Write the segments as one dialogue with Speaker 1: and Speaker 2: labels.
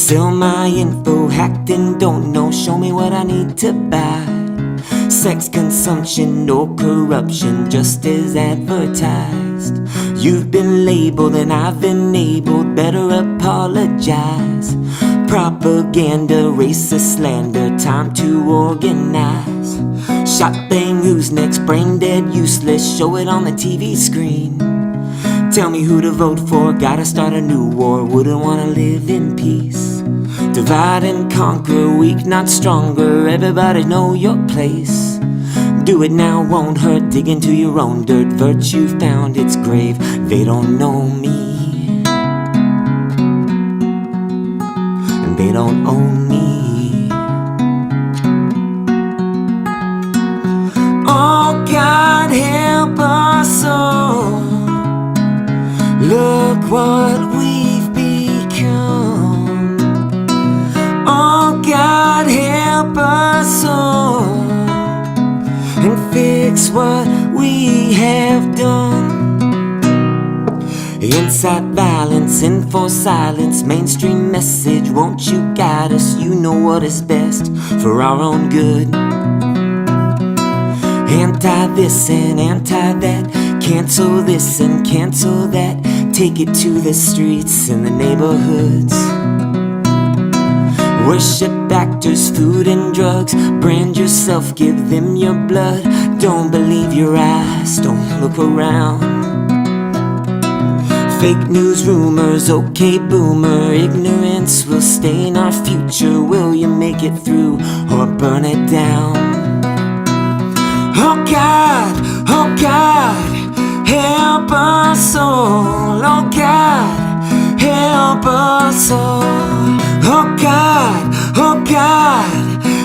Speaker 1: Sell my info, hacked and don't know. Show me what I need to buy. Sex consumption, no corruption, just as advertised. You've been labeled and I've enabled, better apologize. Propaganda, racist slander, time to organize. Shot bang, who's next? Brain dead, useless, show it on the TV screen. Tell me who to vote for, gotta start a new war. Wouldn't wanna live in peace. Divide and conquer, weak not stronger. Everybody know your place. Do it now, won't hurt, dig into your own dirt. Virtue found its grave, they don't know me, and they don't own me. Oh God, help us all. Look what we've become. Oh God, help us all and fix what we have done. Inside violence, enforced silence, mainstream message, won't you guide us? You know what is best for our own good. Anti this and anti that, cancel this and cancel that. Take it to the streets and the neighborhoods. Worship actors, food and drugs. Brand yourself, give them your blood. Don't believe your eyes, don't look around. Fake news, rumors, okay boomer. Ignorance will stain our future. Will you make it through or burn it down? Oh God, help us all. Oh God, help us all. Oh God,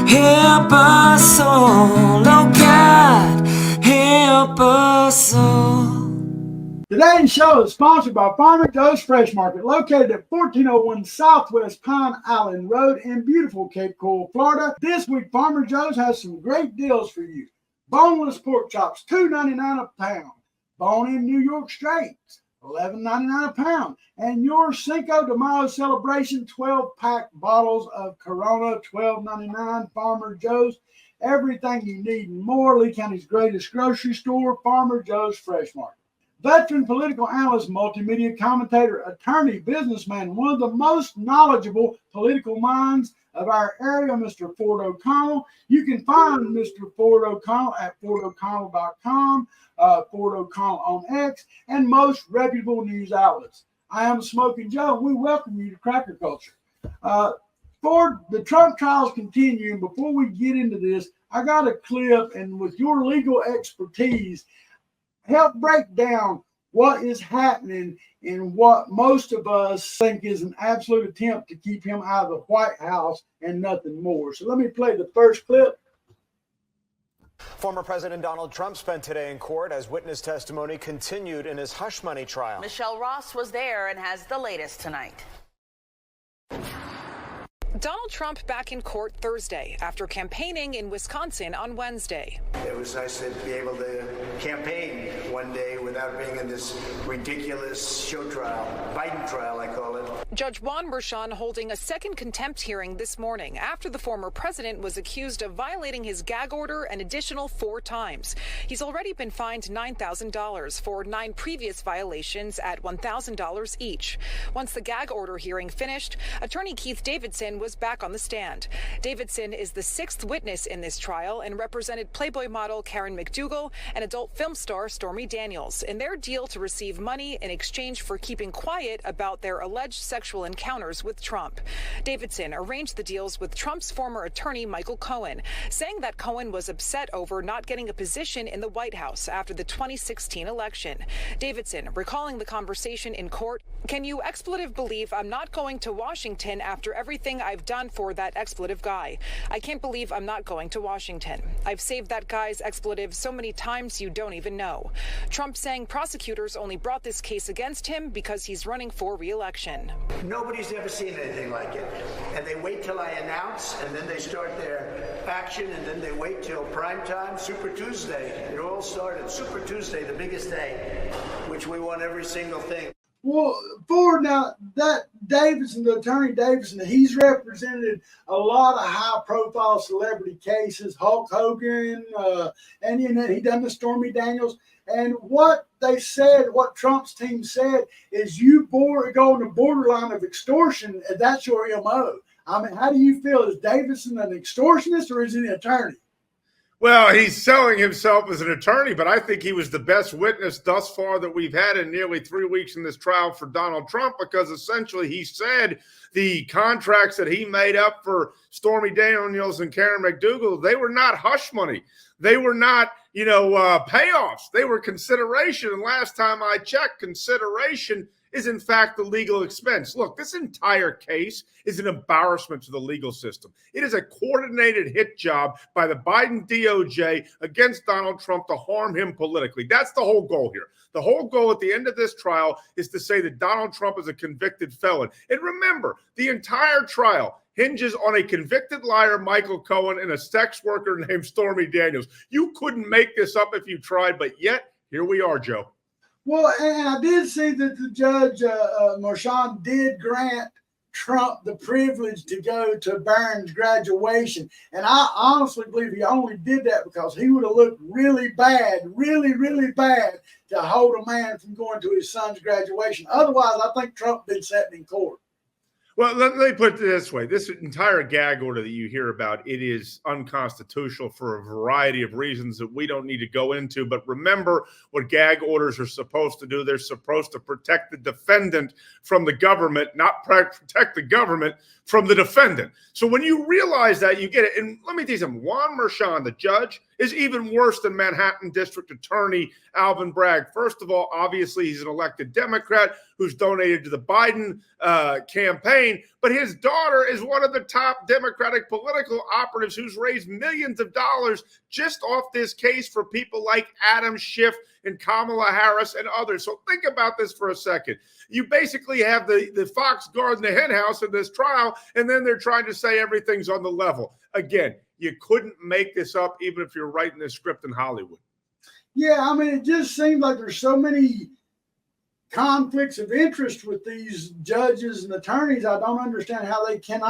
Speaker 1: help us all. Oh God, help us all.
Speaker 2: Today's show is sponsored by Farmer Joe's Fresh Market, located at 1401 Southwest Pine Island Road in beautiful Cape Coral, Florida. This week, Farmer Joe's has some great deals for you. Boneless pork chops, $2.99 a pound. Bone-in New York steaks, $11.99 a pound. And your Cinco de Mayo celebration 12-pack bottles of Corona, $12.99. Farmer Joe's, everything you need and more. Lee County's greatest grocery store, Farmer Joe's Fresh Market. Veteran political analyst, multimedia commentator, attorney, businessman, one of the most knowledgeable political minds of our area, Mr. Ford O'Connell. You can find Mr. Ford O'Connell at FordO'Connell.com, Ford O'Connell on X, and most reputable news outlets. I am Smokin Joe, and we welcome you to Cracker Culture. Ford, the Trump trials continue, and before we get into this, I got a clip, and with your legal expertise, help break down what is happening in what most of us think is an absolute attempt to keep him out of the White House and nothing more. So let me play the first clip.
Speaker 3: Former President Donald Trump spent today in court as witness testimony continued in his hush money trial.
Speaker 4: Michelle Ross was there and has the latest tonight.
Speaker 5: Donald Trump back in court Thursday after campaigning in Wisconsin on Wednesday.
Speaker 6: It was nice to be able to campaign one day without being in this ridiculous show trial, Biden trial, I call it.
Speaker 5: Judge Juan Merchan holding a second contempt hearing this morning after the former president was accused of violating his gag order an additional 4 times. He's already been fined $9,000 for 9 previous violations at $1,000 each. Once the gag order hearing finished, attorney Keith Davidson was back on the stand. Davidson is the 6th witness in this trial and represented Playboy model Karen McDougal and adult film star Stormy Daniels in their deal to receive money in exchange for keeping quiet about their alleged sexual encounters with Trump. Davidson arranged the deals with Trump's former attorney Michael Cohen, saying that Cohen was upset over not getting a position in the White House after the 2016 election. Davidson recalling the conversation in court, "Can you expletive believe I'm not going to Washington after everything I've done for that expletive guy? I can't believe I'm not going to Washington. I've saved that guy's expletive so many times you don't even know." Trump saying prosecutors only brought this case against him because he's running for re-election.
Speaker 6: Nobody's ever seen anything like it. And they wait till I announce, and then they start their action, and then they wait till prime time, Super Tuesday. It all started Super Tuesday, the biggest day, which we won every single thing.
Speaker 2: Well, for now, that Davidson, the attorney Davidson, he's represented a lot of high-profile celebrity cases. Hulk Hogan, and he done the Stormy Daniels. And what they said, what Trump's team said, is you go on the borderline of extortion, and that's your MO. I mean, how do you feel? Is Davidson an extortionist or is he an attorney?
Speaker 7: Well, he's selling himself as an attorney, but I think he was the best witness thus far that we've had in nearly 3 weeks in this trial for Donald Trump, because essentially he said the contracts that he made up for Stormy Daniels and Karen McDougal, they were not hush money. They were not, payoffs. They were consideration. And last time I checked, consideration is in fact the legal expense. Look, this entire case is an embarrassment to the legal system. It is a coordinated hit job by the Biden DOJ against Donald Trump to harm him politically. That's the whole goal here. The whole goal at the end of this trial is to say that Donald Trump is a convicted felon. And remember, the entire trial hinges on a convicted liar, Michael Cohen, and a sex worker named Stormy Daniels. You couldn't make this up if you tried, but yet here we are, Joe.
Speaker 2: Well, and I did see that the judge, Merchan, did grant Trump the privilege to go to Barron's graduation. And I honestly believe he only did that because he would have looked really bad, really, really bad to hold a man from going to his son's graduation. Otherwise, I think Trump been sitting in court.
Speaker 7: Well, let me put it this way. This entire gag order that you hear about, it is unconstitutional for a variety of reasons that we don't need to go into. But remember what gag orders are supposed to do. They're supposed to protect the defendant from the government, not protect the government from the defendant. So when you realize that, you get it. And let me tell you something. Juan Merchan, the judge, is even worse than Manhattan District Attorney Alvin Bragg. First of all, obviously, he's an elected Democrat who's donated to the Biden campaign, but his daughter is one of the top Democratic political operatives who's raised millions of dollars just off this case for people like Adam Schiff and Kamala Harris and others. So think about this for a second. You basically have the fox guarding the hen house in this trial, and then they're trying to say everything's on the level. Again, you couldn't make this up even if you're writing this script in Hollywood.
Speaker 2: Yeah, I mean, it just seems like there's so many conflicts of interest with these judges and attorneys. I don't understand how they can't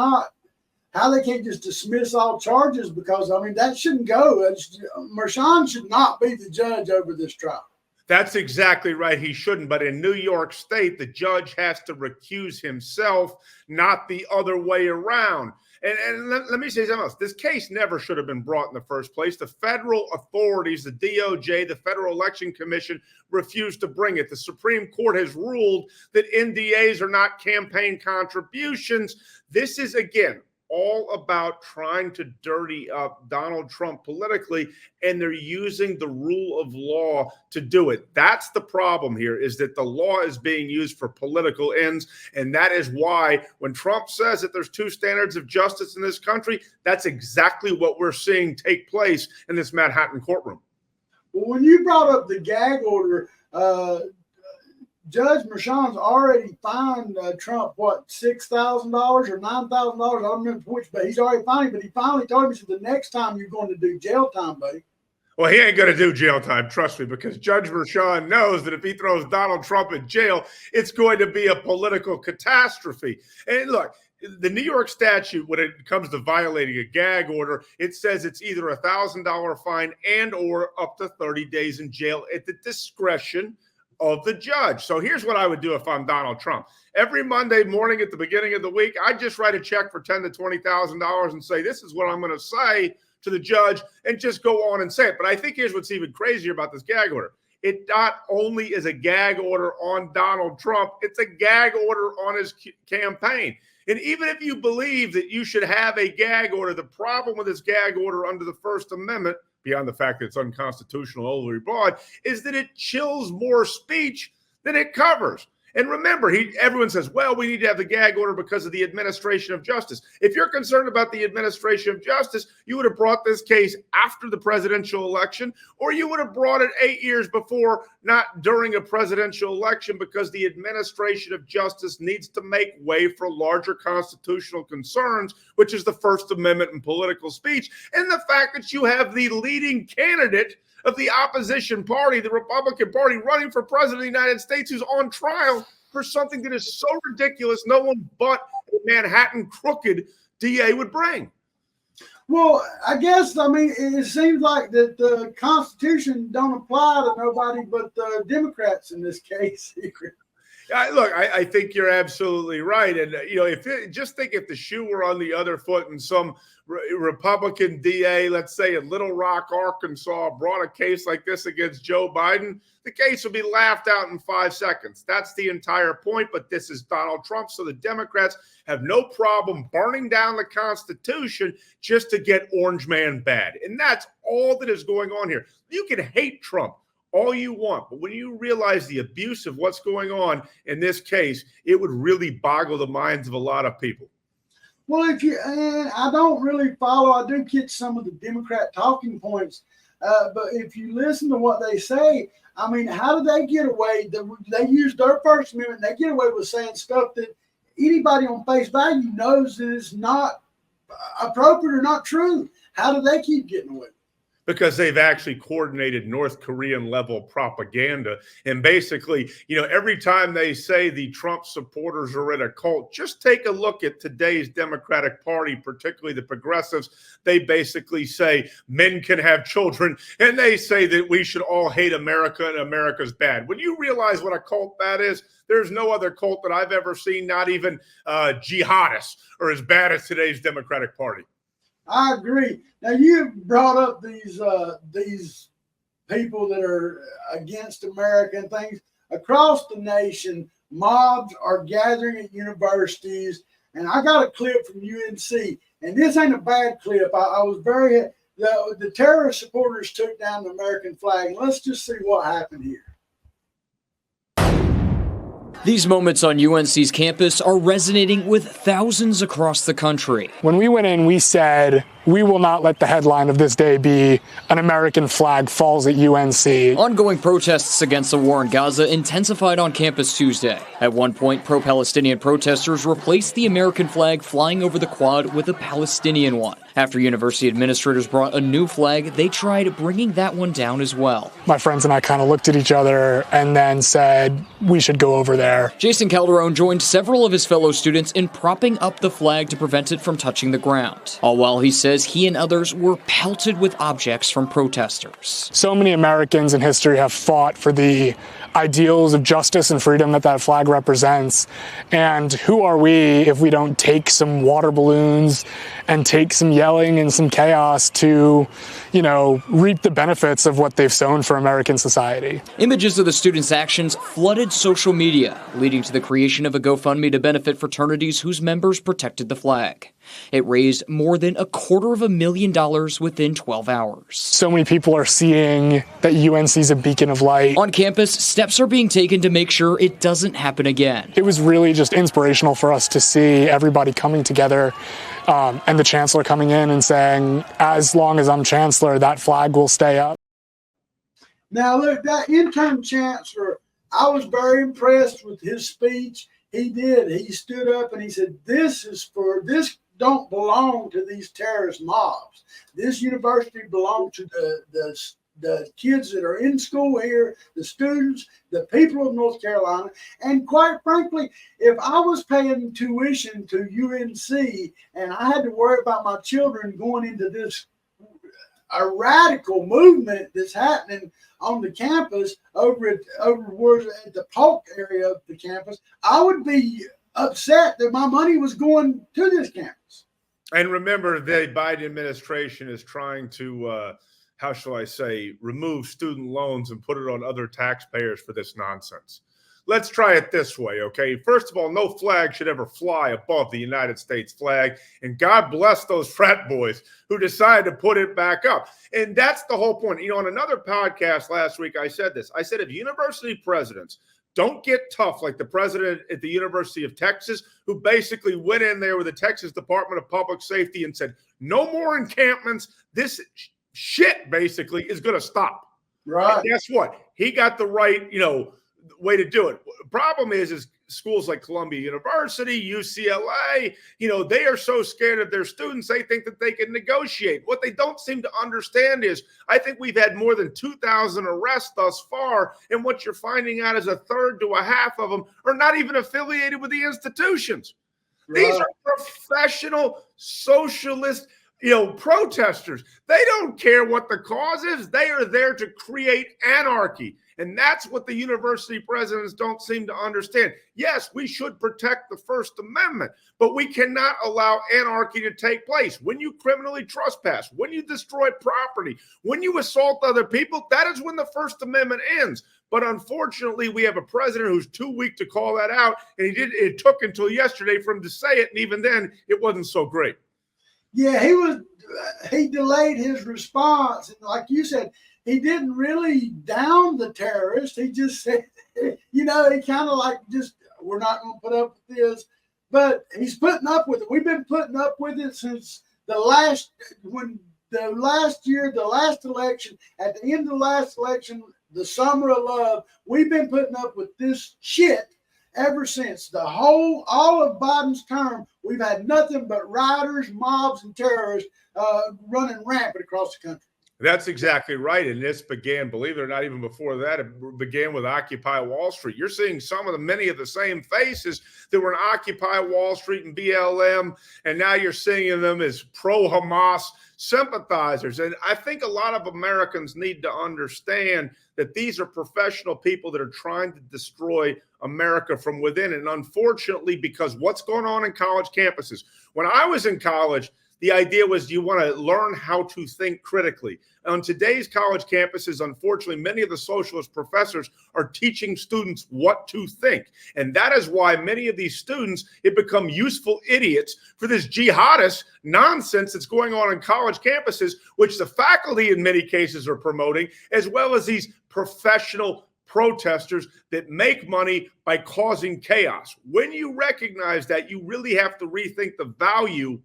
Speaker 2: just dismiss all charges, because, I mean, that shouldn't go. Merchan should not be the judge over this trial.
Speaker 7: That's exactly right. He shouldn't. But in New York State, the judge has to recuse himself, not the other way around. And let me say something else. This case never should have been brought in the first place. The federal authorities, the DOJ, the Federal Election Commission, refused to bring it. The Supreme Court has ruled that NDAs are not campaign contributions. This is, again, all about trying to dirty up Donald Trump politically, and they're using the rule of law to do it. That's the problem here, is that the law is being used for political ends, and that is why when Trump says that there's two standards of justice in this country, that's exactly what we're seeing take place in this Manhattan courtroom.
Speaker 2: Well, when you brought up the gag order, Judge Merchan's already fined Trump, what, $6,000 or $9,000? I don't remember which, but he's already fined him. But he finally told him, he said, the next time you're going to do jail time, buddy.
Speaker 7: Well, he ain't going to do jail time, trust me, because Judge Merchan knows that if he throws Donald Trump in jail, it's going to be a political catastrophe. And look, the New York statute, when it comes to violating a gag order, it says it's either a $1,000 fine and or up to 30 days in jail at the discretion of the judge. So here's what I would do if I'm Donald Trump. Every Monday morning at the beginning of the week, I just write a check for $10,000 to $20,000 and say, this is what I'm going to say to the judge, and just go on and say it. But I think here's what's even crazier about this gag order. It not only is a gag order on Donald Trump, it's a gag order on his campaign. And even if you believe that you should have a gag order, the problem with this gag order under the First Amendment, beyond the fact that it's unconstitutional, overly broad, is that it chills more speech than it covers. And remember, everyone says, well, we need to have the gag order because of the administration of justice. If you're concerned about the administration of justice, you would have brought this case after the presidential election, or you would have brought it 8 years before, not during a presidential election, because the administration of justice needs to make way for larger constitutional concerns, which is the First Amendment and political speech. And the fact that you have the leading candidate of the opposition party, the Republican Party, running for president of the United States, who's on trial for something that is so ridiculous no one but a Manhattan crooked DA would bring.
Speaker 2: Well, I guess, I mean, it seems like that the Constitution don't apply to nobody but the Democrats in this case.
Speaker 7: I think you're absolutely right. And, just think if the shoe were on the other foot and some Republican DA, let's say in Little Rock, Arkansas, brought a case like this against Joe Biden, the case would be laughed out in 5 seconds. That's the entire point. But this is Donald Trump. So the Democrats have no problem burning down the Constitution just to get Orange Man bad. And that's all that is going on here. You can hate Trump all you want, but when you realize the abuse of what's going on in this case, it would really boggle the minds of a lot of people.
Speaker 2: Well, and I don't really follow, I do get some of the Democrat talking points, but if you listen to what they say, I mean, how do they get away? They use their First Amendment, they get away with saying stuff that anybody on face value knows is not appropriate or not true. How do they keep getting away?
Speaker 7: Because they've actually coordinated North Korean level propaganda. And basically, every time they say the Trump supporters are in a cult, just take a look at today's Democratic Party, particularly the progressives. They basically say men can have children, and they say that we should all hate America and America's bad. When you realize what a cult that is, there's no other cult that I've ever seen, not even jihadists, are as bad as today's Democratic Party.
Speaker 2: I agree. Now you brought up these people that are against America and things across the nation. Mobs are gathering at universities, and I got a clip from UNC, and this ain't a bad clip. I was very the terrorist supporters took down the American flag. And let's just see what happened here.
Speaker 8: These moments on UNC's campus are resonating with thousands across the country.
Speaker 9: When we went in, we said, we will not let the headline of this day be an American flag falls at UNC.
Speaker 8: Ongoing protests against the war in Gaza intensified on campus Tuesday. At one point, pro-Palestinian protesters replaced the American flag flying over the quad with a Palestinian one. After university administrators brought a new flag, they tried bringing that one down as well.
Speaker 9: My friends and I kind of looked at each other and then said, we should go over there.
Speaker 8: Jason Calderon joined several of his fellow students in propping up the flag to prevent it from touching the ground. All while he says he and others were pelted with objects from protesters.
Speaker 9: So many Americans in history have fought for the ideals of justice and freedom that flag represents. And who are we if we don't take some water balloons and take some yelling and some chaos to, reap the benefits of what they've sown for American society?
Speaker 8: Images of the students' actions flooded social media, leading to the creation of a GoFundMe to benefit fraternities whose members protected the flag. It raised more than $250,000 within 12 hours.
Speaker 9: So many people are seeing that UNC is a beacon of light.
Speaker 8: On campus, steps are being taken to make sure it doesn't happen again.
Speaker 9: It was really just inspirational for us to see everybody coming together and the chancellor coming in and saying, as long as I'm chancellor, that flag will stay up.
Speaker 2: Now, look, that interim chancellor, I was very impressed with his speech. He did. He stood up and he said, this don't belong to these terrorist mobs. This university belongs to the kids that are in school here, the students, the people of North Carolina. And quite frankly, if I was paying tuition to UNC and I had to worry about my children going into this a radical movement that's happening on the campus over at the Polk area of the campus, I would be upset that my money was going to this campus.
Speaker 7: And remember, the Biden administration is trying to, remove student loans and put it on other taxpayers for this nonsense. Let's try it this way, okay? First of all, no flag should ever fly above the United States flag. And God bless those frat boys who decided to put it back up. And that's the whole point. On another podcast last week, I said this. I said, if university presidents don't get tough like the president at the University of Texas, who basically went in there with the Texas Department of Public Safety and said, no more encampments. This shit basically is going to stop.
Speaker 2: Right.
Speaker 7: And guess what? He got the right, way to do it. The problem is schools like Columbia University, UCLA, they are so scared of their students, they think that they can negotiate. What they don't seem to understand is I think we've had more than 2,000 arrests thus far, and what you're finding out is a third to a half of them are not even affiliated with the institutions. Right. These are professional socialist protesters. They don't care what the cause is. They are there to create anarchy. And that's what the university presidents don't seem to understand. Yes, we should protect the First Amendment, but we cannot allow anarchy to take place. When you criminally trespass, when you destroy property, when you assault other people, that is when the First Amendment ends. But unfortunately, we have a president who's too weak to call that out. And it took until yesterday for him to say it. And even then, it wasn't so great.
Speaker 2: Yeah, he delayed his response. And like you said, he didn't really down the terrorist. He just said, he kind of like we're not going to put up with this. But he's putting up with it. We've been putting up with it since the last election, at the end of the last election, the summer of love, we've been putting up with this shit ever since. All of Biden's term, we've had nothing but rioters, mobs, and terrorists running rampant across the country.
Speaker 7: That's exactly right. And this began, believe it or not, even before that, it began with Occupy Wall Street. You're seeing many of the same faces that were in Occupy Wall Street and BLM, and now you're seeing them as pro-Hamas sympathizers. And I think a lot of Americans need to understand that these are professional people that are trying to destroy America from within. And unfortunately, because what's going on in college campuses, when I was in college, the idea was you want to learn how to think critically. On today's college campuses, unfortunately, many of the socialist professors are teaching students what to think. And that is why many of these students have become useful idiots for this jihadist nonsense that's going on in college campuses, which the faculty in many cases are promoting, as well as these professional protesters that make money by causing chaos. When you recognize that, you really have to rethink the value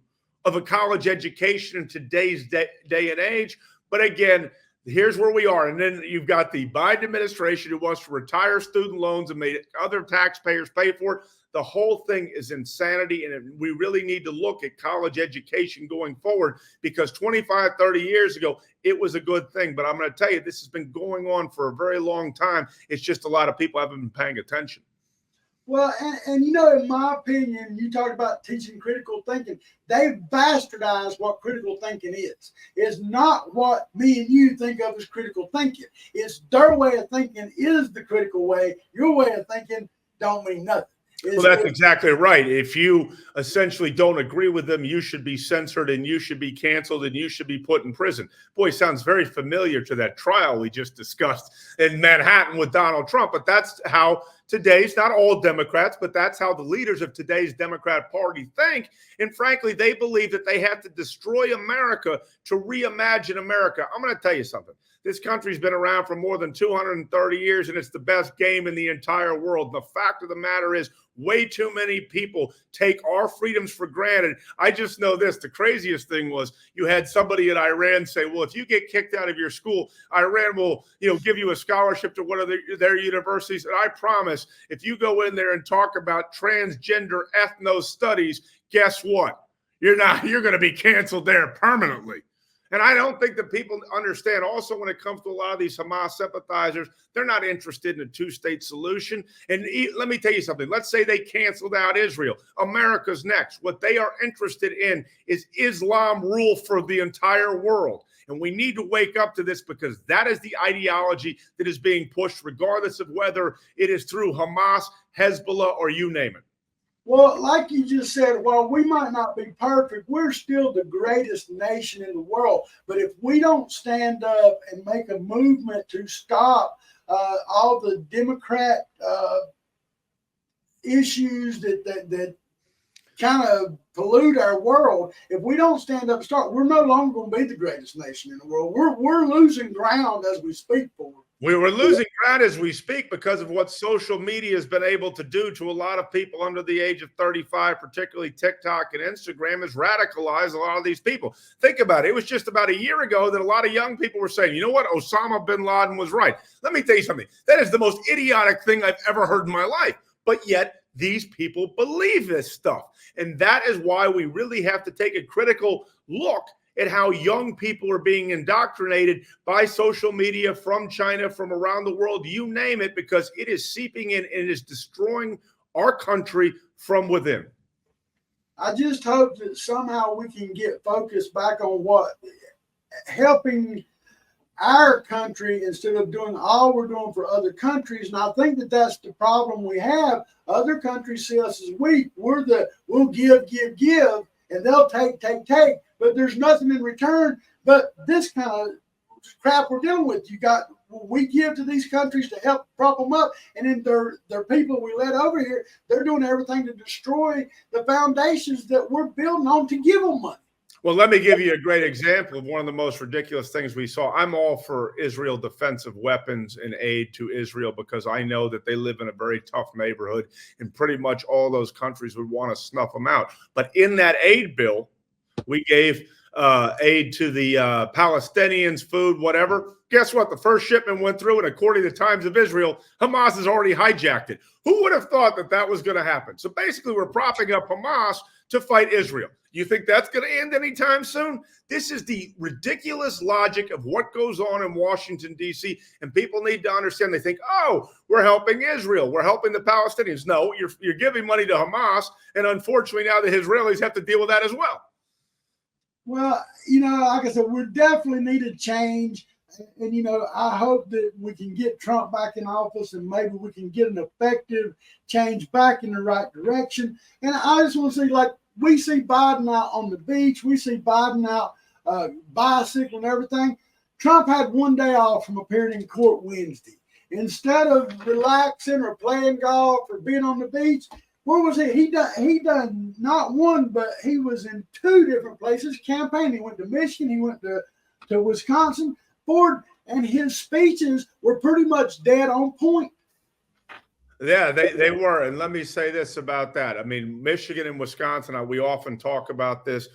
Speaker 7: of a college education in today's day and age. But again, here's where we are. And then you've got the Biden administration who wants to retire student loans and make other taxpayers pay for it. The whole thing is insanity. And we really need to look at college education going forward, because 25, 30 years ago, it was a good thing. But I'm going to tell you, this has been going on for a very long time. It's just a lot of people haven't been paying attention.
Speaker 2: Well, and in my opinion, you talk about teaching critical thinking. They've bastardized what critical thinking is. It's not what me and you think of as critical thinking. It's their way of thinking is the critical way. Your way of thinking don't mean nothing.
Speaker 7: Well, that's exactly right. If you essentially don't agree with them, you should be censored and you should be canceled and you should be put in prison. Boy, sounds very familiar to that trial we just discussed in Manhattan with Donald Trump. But that's how today's, not all Democrats, but that's how the leaders of today's Democrat Party think. And frankly, they believe that they have to destroy America to reimagine America. I'm going to tell you something. This country's been around for more than 230 years, and it's the best game in the entire world. The fact of the matter is, way too many people take our freedoms for granted. I just know this. The craziest thing was you had somebody in Iran say, well, if you get kicked out of your school, Iran will, give you a scholarship to one of their universities. And I promise, if you go in there and talk about transgender ethno studies, guess what? You're going to be canceled there permanently. And I don't think that people understand also when it comes to a lot of these Hamas sympathizers, they're not interested in a two-state solution. And let me tell you something. Let's say they canceled out Israel. America's next. What they are interested in is Islam rule for the entire world. And we need to wake up to this, because that is the ideology that is being pushed, regardless of whether it is through Hamas, Hezbollah, or you name it.
Speaker 2: Well, like you just said, while we might not be perfect, we're still the greatest nation in the world. But if we don't stand up and make a movement to stop all the Democrat issues that kind of pollute our world, if we don't stand up and start, we're no longer going to be the greatest nation in the world. We're losing ground as we speak for.
Speaker 7: We were losing ground as we speak because of what social media has been able to do to a lot of people under the age of 35, particularly TikTok and Instagram, has radicalized a lot of these people. Think about it. It was just about a year ago that a lot of young people were saying, you know what? Osama bin Laden was right. Let me tell you something. That is the most idiotic thing I've ever heard in my life. But yet these people believe this stuff. And that is why we really have to take a critical look at how young people are being indoctrinated by social media from China, from around the world, you name it, because it is seeping in and it is destroying our country from within.
Speaker 2: I just hope that somehow we can get focused back on what helping our country instead of doing all we're doing for other countries. And I think that that's the problem we have. Other countries see us as weak. We'll give, and they'll take. But there's nothing in return but this kind of crap we're dealing with. We give to these countries to help prop them up, and then they're people we let over here. They're doing everything to destroy the foundations that we're building on to give them money.
Speaker 7: Well, let me give you a great example of one of the most ridiculous things we saw. I'm all for Israel defensive weapons and aid to Israel because I know that they live in a very tough neighborhood, and pretty much all those countries would want to snuff them out. But in that aid bill, we gave aid to the Palestinians, food, whatever. Guess what? The first shipment went through, and according to Times of Israel, Hamas has already hijacked it. Who would have thought that that was going to happen? So basically, we're propping up Hamas to fight Israel. You think that's going to end anytime soon? This is the ridiculous logic of what goes on in Washington, D.C., and people need to understand. They think, oh, we're helping Israel. We're helping the Palestinians. No, you're giving money to Hamas, and unfortunately now the Israelis have to deal with that as well.
Speaker 2: Well, like I said, we definitely need a change. And, I hope that we can get Trump back in office and maybe we can get an effective change back in the right direction. And I just want to see, like, we see Biden out on the beach. We see Biden out bicycling and everything. Trump had one day off from appearing in court Wednesday. Instead of relaxing or playing golf or being on the beach, where was he? He done not one, but he was in two different places campaigning. He went to Michigan. He went to Wisconsin. Ford, and his speeches were pretty much dead on point.
Speaker 7: Yeah, they were. And let me say this about that. I mean, Michigan and Wisconsin, we often talk about this.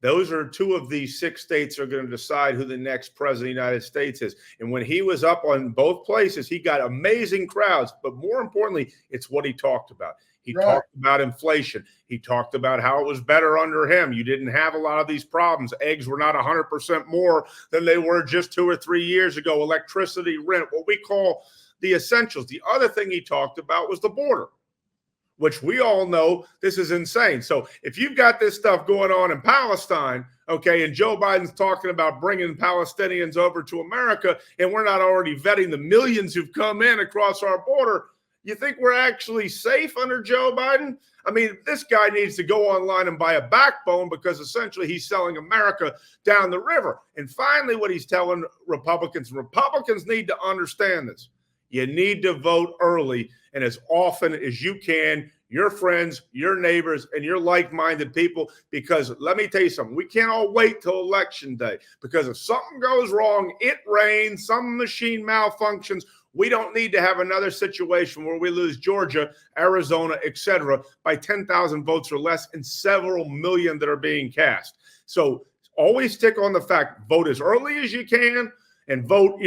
Speaker 7: Those are two of the 6 states that are going to decide who the next president of the United States is. And when he was up on both places, he got amazing crowds. But more importantly, it's what he talked about. He talked about inflation. He talked about how it was better under him. You didn't have a lot of these problems. Eggs were not 100% more than they were just 2 or 3 years ago. Electricity, rent, what we call the essentials. The other thing he talked about was the border, which we all know this is insane. So if you've got this stuff going on in Palestine, okay, and Joe Biden's talking about bringing Palestinians over to America, and we're not already vetting the millions who've come in across our border, you think we're actually safe under Joe Biden? I mean, this guy needs to go online and buy a backbone because essentially he's selling America down the river. And finally, what he's telling Republicans need to understand this. You need to vote early and as often as you can, your friends, your neighbors, and your like-minded people, because let me tell you something, we can't all wait till Election Day, because if something goes wrong, it rains, some machine malfunctions, we don't need to have another situation where we lose Georgia, Arizona, etc. by 10,000 votes or less and several million that are being cast. So always stick on the fact, vote as early as you can and vote,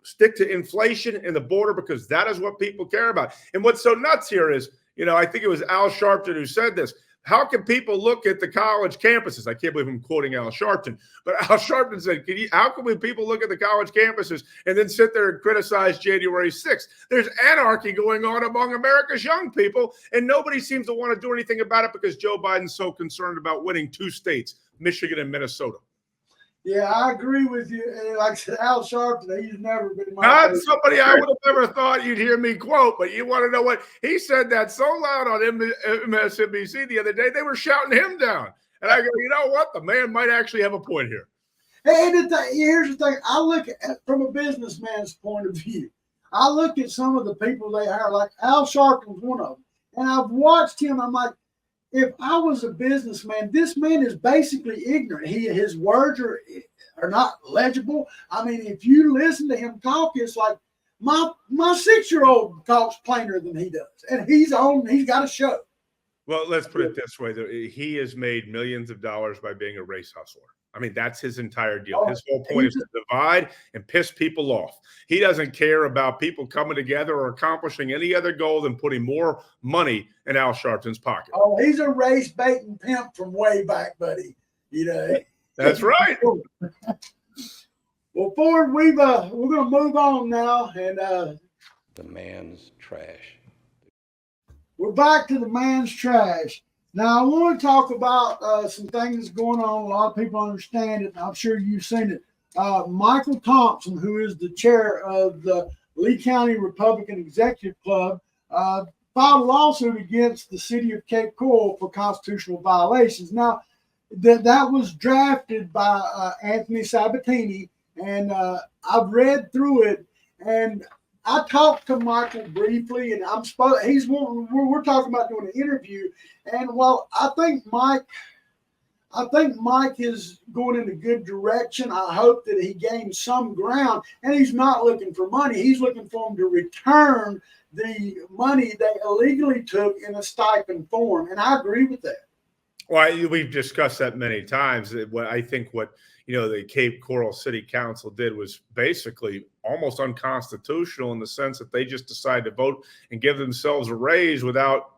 Speaker 7: stick to inflation and the border, because that is what people care about. And what's so nuts here is, I think it was Al Sharpton who said this. How can people look at the college campuses? I can't believe I'm quoting Al Sharpton, but Al Sharpton said, how can people look at the college campuses and then sit there and criticize January 6th? There's anarchy going on among America's young people, and nobody seems to want to do anything about it because Joe Biden's so concerned about winning 2 states, Michigan and Minnesota.
Speaker 2: Yeah, I agree with you. And like I said, Al Sharpton, he's never been
Speaker 7: Not favorite. Somebody I would have never thought you'd hear me quote, but you want to know what? He said that so loud on MSNBC the other day, they were shouting him down. And I go, you know what? The man might actually have a point here.
Speaker 2: And here's the thing. I look at from a businessman's point of view. I look at some of the people they hire, like Al Sharpton's one of them. And I've watched him. I'm like, if I was a businessman, this man is basically ignorant. His words are not legible. I mean, if you listen to him talk, it's like my 6-year-old talks plainer than he does. And he's got a show.
Speaker 7: Well, let's put it this way. He has made millions of dollars by being a race hustler. I mean, that's his entire deal.
Speaker 2: Oh,
Speaker 7: His whole point is to divide and piss people off. He doesn't care about people coming together or accomplishing any other goal than putting more money in Al Sharpton's pocket.
Speaker 2: Oh, he's a race baiting pimp from way back, buddy. You know.
Speaker 7: That's right.
Speaker 2: Well, Ford, we're going to move on now, and
Speaker 10: the man's trash.
Speaker 2: We're back to the man's trash. Now, I want to talk about some things going on. A lot of people understand it, and I'm sure you've seen it. Michael Thompson, who is the chair of the Lee County Republican Executive Club, filed a lawsuit against the city of Cape Coral for constitutional violations. Now, that was drafted by Anthony Sabatini, and I've read through it, and I talked to Michael briefly, and we're talking about doing an interview. And while I think Mike is going in a good direction, I hope that he gains some ground. And he's not looking for money; he's looking for him to return the money they illegally took in a stipend form. And I agree with that.
Speaker 7: Well, we've discussed that many times. I think what the Cape Coral City Council did was basically almost unconstitutional in the sense that they just decided to vote and give themselves a raise without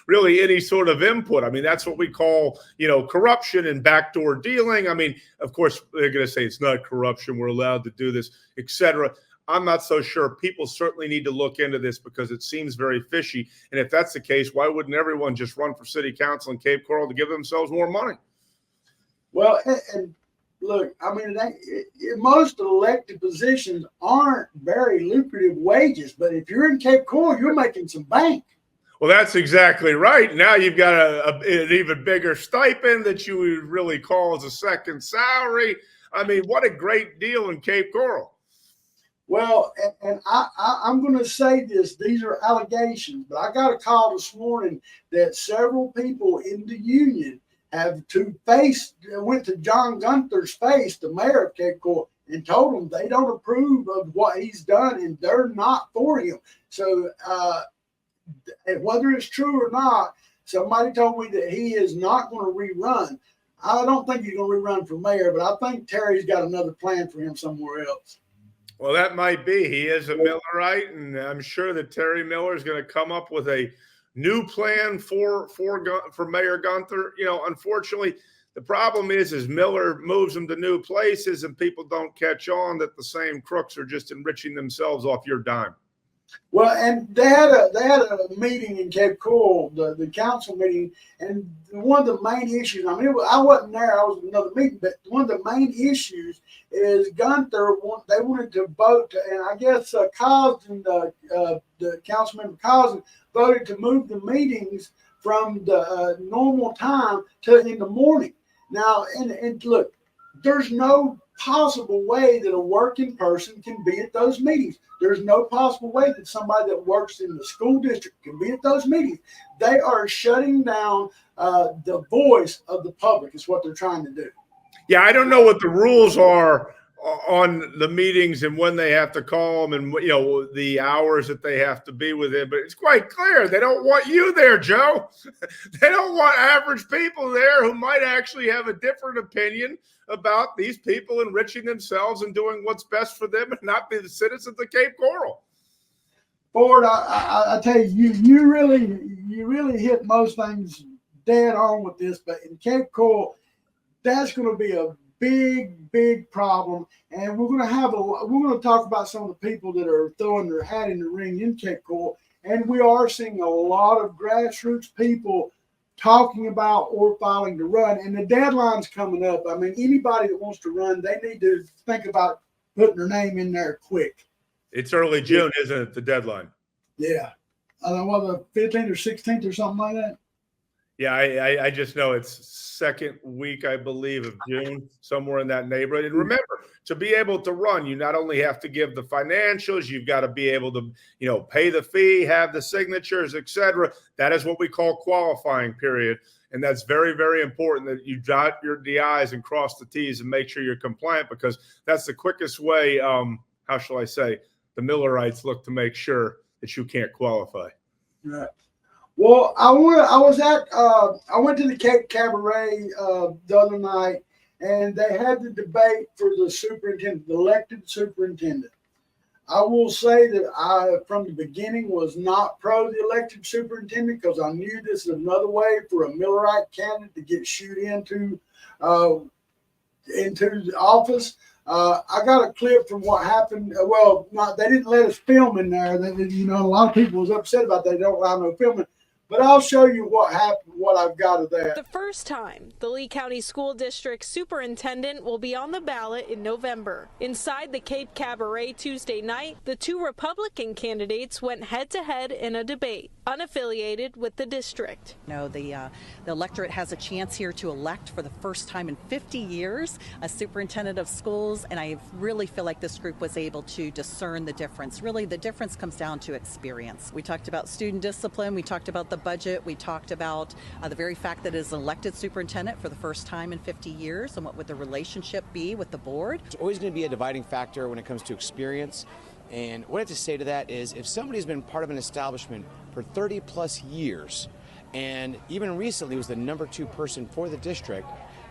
Speaker 7: really any sort of input. I mean, that's what we call, corruption and backdoor dealing. I mean, of course, they're going to say it's not corruption. We're allowed to do this, etc. I'm not so sure. People certainly need to look into this because it seems very fishy. And if that's the case, why wouldn't everyone just run for city council in Cape Coral to give themselves more money?
Speaker 2: Well, and look, I mean, most elected positions aren't very lucrative wages, but if you're in Cape Coral, you're making some bank.
Speaker 7: Well, that's exactly right. Now you've got an even bigger stipend that you would really call as a second salary. I mean, what a great deal in Cape Coral.
Speaker 2: Well, and I'm going to say this. These are allegations, but I got a call this morning that several people in the union went to John Gunther's face, the mayor of Cape Coral, and told him they don't approve of what he's done and they're not for him. So whether it's true or not, somebody told me that he is not going to rerun. I don't think he's going to rerun for mayor, but I think Terry's got another plan for him somewhere else.
Speaker 7: Well, that might be. He is a Millerite, and I'm sure that Terry Miller is going to come up with a new plan for Mayor Gunther. Unfortunately, the problem is Miller moves them to new places, and people don't catch on that the same crooks are just enriching themselves off your dime.
Speaker 2: Well, and they had a meeting in Cape Coral, the council meeting, and one of the main issues, I mean, I wasn't there, I was at another meeting, but one of the main issues is Gunther, they wanted to vote, and I guess Cosden, the council member Cosden, voted to move the meetings from the normal time to in the morning. Now, and look, there's no possible way that a working person can be at those meetings. There's no possible way that somebody that works in the school district can be at those meetings. They are shutting down the voice of the public is what they're trying to do.
Speaker 7: Yeah, I don't know what the rules are on the meetings and when they have to call them and the hours that they have to be within, but it's quite clear they don't want you there, Joe. They don't want average people there who might actually have a different opinion about these people enriching themselves and doing what's best for them and not be the citizens of Cape Coral.
Speaker 2: Ford, I tell you really hit most things dead on with this, but in Cape Coral, that's going to be a big problem, and we're going to talk about some of the people that are throwing their hat in the ring in Cape Coral, and we are seeing a lot of grassroots people talking about or filing to run, and the deadline's coming up. I mean, anybody that wants to run, they need to think about putting their name in there quick.
Speaker 7: It's early June, isn't it, the deadline?
Speaker 2: Yeah. I don't know, the 15th or 16th or something like that.
Speaker 7: Yeah, I just know it's second week, I believe, of June, somewhere in that neighborhood. And remember, to be able to run, you not only have to give the financials, you've got to be able to, pay the fee, have the signatures, etc. That is what we call qualifying period. And that's very, very important that you dot the I's and cross the T's and make sure you're compliant, because that's the quickest way, how shall I say, the Millerites look to make sure that you can't qualify.
Speaker 2: Right. Well, I went to the Cape Cabaret the other night, and they had the debate for the superintendent, the elected superintendent. I will say that I, from the beginning, was not pro the elected superintendent because I knew this is another way for a Millerite candidate to get shooed into the office. I got a clip from what happened. Well, they didn't let us film in there. A lot of people was upset about that. They don't allow no filming. But I'll show you what happened, what I've got of that.
Speaker 11: The first time the Lee County School District Superintendent will be on the ballot in November. Inside the Cape Cabaret Tuesday night, the two Republican candidates went head-to-head in a debate, unaffiliated with the district.
Speaker 12: The electorate has a chance here to elect for the first time in 50 years a superintendent of schools, and I really feel like this group was able to discern the difference. Really, the difference comes down to experience. We talked about student discipline, we talked about the budget, we talked about the very fact that it is an elected superintendent for the first time in 50 years, and what would the relationship be with the board.
Speaker 13: It's always going to be a dividing factor when it comes to experience. And what I have to say to that is if somebody's been part of an establishment for 30 plus years and even recently was the #2 person for the district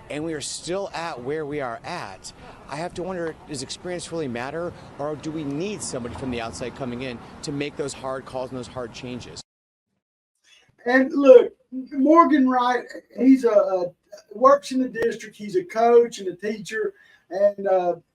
Speaker 13: and we are still at where we are at, I have to wonder, does experience really matter, or do we need somebody from the outside coming in to make those hard calls and those hard changes?
Speaker 2: And look, Morgan Wright, he's works in the district. He's a coach and a teacher. And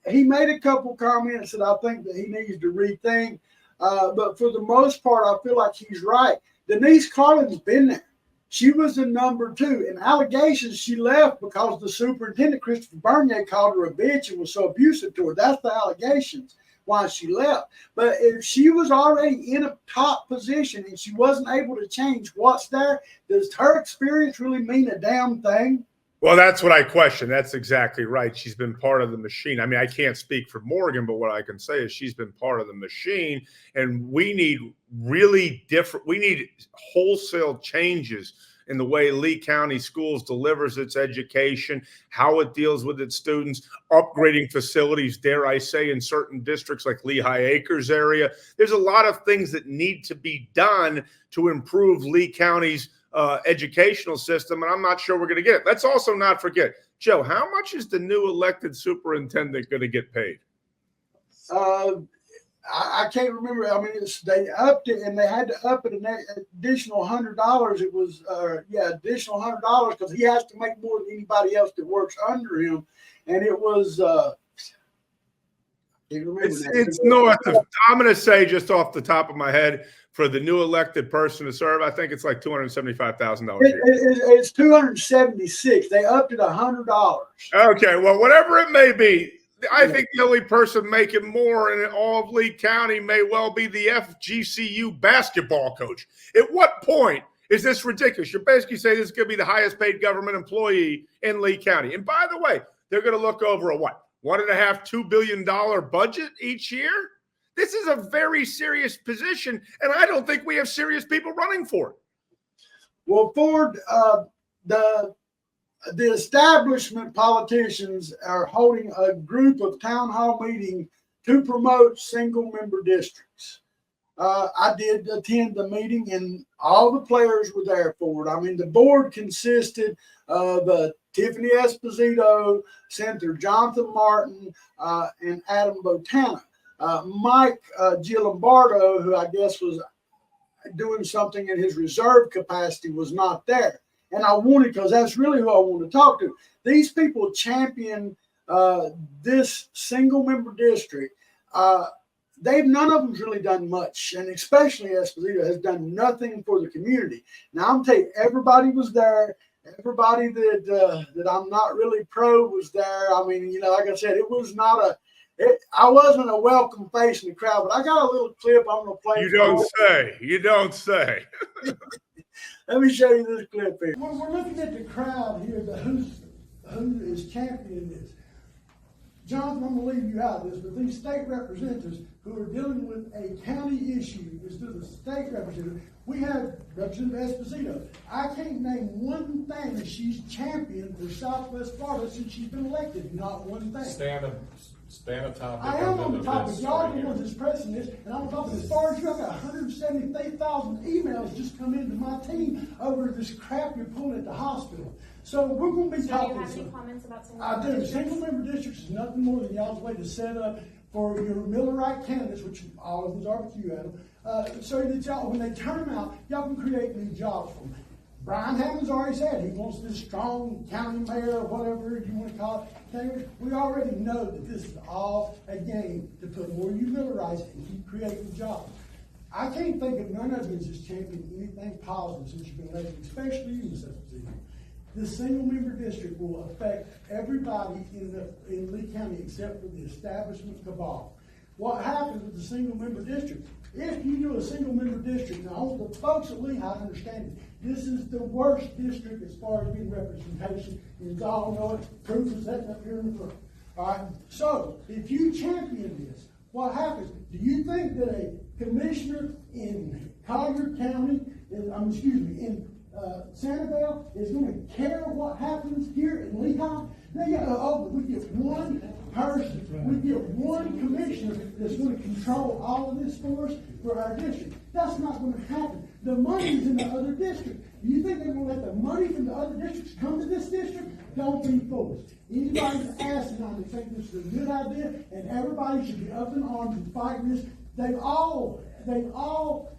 Speaker 2: he made a couple comments that I think that he needs to rethink. But for the most part, I feel like he's right. Denise Carlin's been there. She was the #2. And allegations, she left because the superintendent, Christopher Bernier, called her a bitch and was so abusive to her. That's the allegations why she left. But if she was already in a top position and she wasn't able to change what's there, does her experience really mean a damn thing?
Speaker 7: Well, that's what I question. That's exactly right. She's been part of the machine. I mean, I can't speak for Morgan, but what I can say is she's been part of the machine, and we need wholesale changes in the way Lee County Schools delivers its education, how it deals with its students, upgrading facilities, dare I say, in certain districts like Lehigh Acres area. There's a lot of things that need to be done to improve Lee County's educational system, and I'm not sure we're going to get it. Let's also not forget, Joe, how much is the new elected superintendent going to get paid?
Speaker 2: I can't remember. I mean, they upped it, and they had to up it an additional $100. It was, additional $100 because he has to make more than anybody else that works under him, and it was.
Speaker 7: It's north of. I'm going to say just off the top of my head, for the new elected person to serve, I think it's like $275,000.
Speaker 2: It's $276. They upped it $100.
Speaker 7: Okay, well, whatever it may be, I think the only person making more in all of Lee County may well be the FGCU basketball coach. At what point is this ridiculous? You're basically saying this is going to be the highest paid government employee in Lee County. And by the way, they're going to look over a what? $1.5–2 billion budget each year? This is a very serious position, and I don't think we have serious people running for it.
Speaker 2: Well, Ford, the establishment politicians are holding a group of town hall meetings to promote single-member districts. I did attend the meeting, and all the players were there for it. I mean, the board consisted of Tiffany Esposito, Senator Jonathan Martin, and Adam Botana. Mike Gilombardo, who I guess was doing something in his reserve capacity, was not there. And I wanted, because that's really who I want to talk to. These people champion this single-member district. None of them's really done much, and especially Esposito has done nothing for the community. Now, I'm telling you, everybody was there. Everybody that I'm not really pro was there. I mean, like I said, it was not I wasn't a welcome face in the crowd, but I got a little clip I'm going to play.
Speaker 7: You don't say. You don't say.
Speaker 2: Let me show you this clip here. We're looking at the crowd here, who is championing this. Jonathan, I'm going to leave you out of this, but these state representatives who are dealing with a county issue is to the state representative. We have Representative Esposito. I can't name one thing that she's championed for Southwest Florida since she's been elected. Not one thing.
Speaker 14: Stay on the topic.
Speaker 2: I am on the topic. Y'all are the ones that's pressing this, and I'm talking as far as you. I've got 173,000 emails just come into my team over this crap you're pulling at the hospital. So we're going to be
Speaker 15: So
Speaker 2: talking.
Speaker 15: do you have any comments about
Speaker 2: I do. Single-member districts is nothing more than y'all's way to set up for your Millerite candidates, which all of us are, but you, Adam, so that y'all, when they turn them out, y'all can create new jobs for them. Brian Hammond's already said he wants this strong county mayor or whatever you want to call it. We already know that this is all a game to put more you Millerites and keep creating jobs. I can't think of none of you that's championed anything positive since you've been elected, especially you, Mr. President. This single-member district will affect everybody in Lee County except for the establishment cabal. What happens with the single-member district? If you do a single-member district, now the folks at Lehigh understand it. This is the worst district as far as being representation. You all know it. Proof is that up here in the front. All right. So if you champion this, what happens? Do you think that a commissioner in Collier County, in Sanibel is going to care what happens here in Lehigh? We get one person, we get one commissioner that's going to control all of this for us for our district. That's not going to happen. The money's in the other district. Do you think they're going to let the money from the other districts come to this district? Don't be foolish. Anybody's asinine to think this is a good idea, and everybody should be up in arms and fighting this. They've all,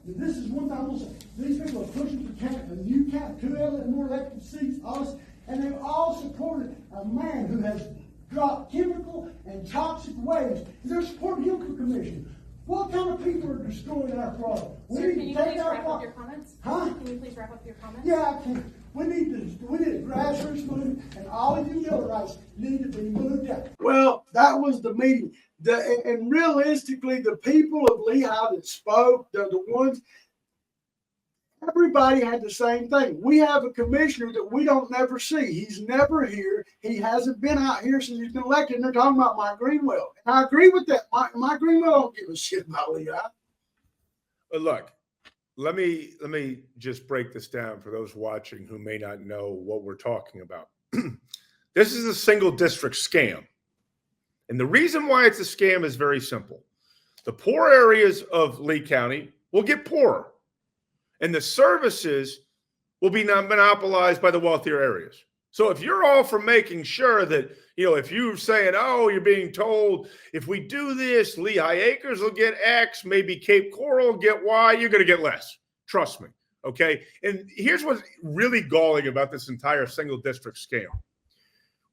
Speaker 2: this is one thing I'm going to say, these people are pushing for a new two more elected seats, us, and they've all supported a man who has dropped chemical and toxic waste. They're supporting him for commission. What kind of people are destroying our Florida?
Speaker 15: Sir, can you please wrap up your comments?
Speaker 2: Huh?
Speaker 15: Can you please wrap up your comments?
Speaker 2: Yeah, I can. We need a grassroots movement, and all of you Millerites need to be moved out. Well, that was the meeting. And realistically, the people of Lehigh that spoke, the ones, everybody had the same thing. We have a commissioner that we don't never see. He's never here. He hasn't been out here since he's been elected. And they're talking about Mike Greenwell. And I agree with that. Mike Greenwell don't give a shit about Lehigh.
Speaker 7: But look, let me just break this down for those watching who may not know what we're talking about. This is a single district scam. And the reason why it's a scam is very simple. The poor areas of Lee County will get poorer, and the services will be monopolized by the wealthier areas. So if you're all for making sure that, if you're saying, oh, you're being told, if we do this, Lehigh Acres will get X, maybe Cape Coral will get Y, you're going to get less. Trust me. Okay. And here's what's really galling about this entire single district scam.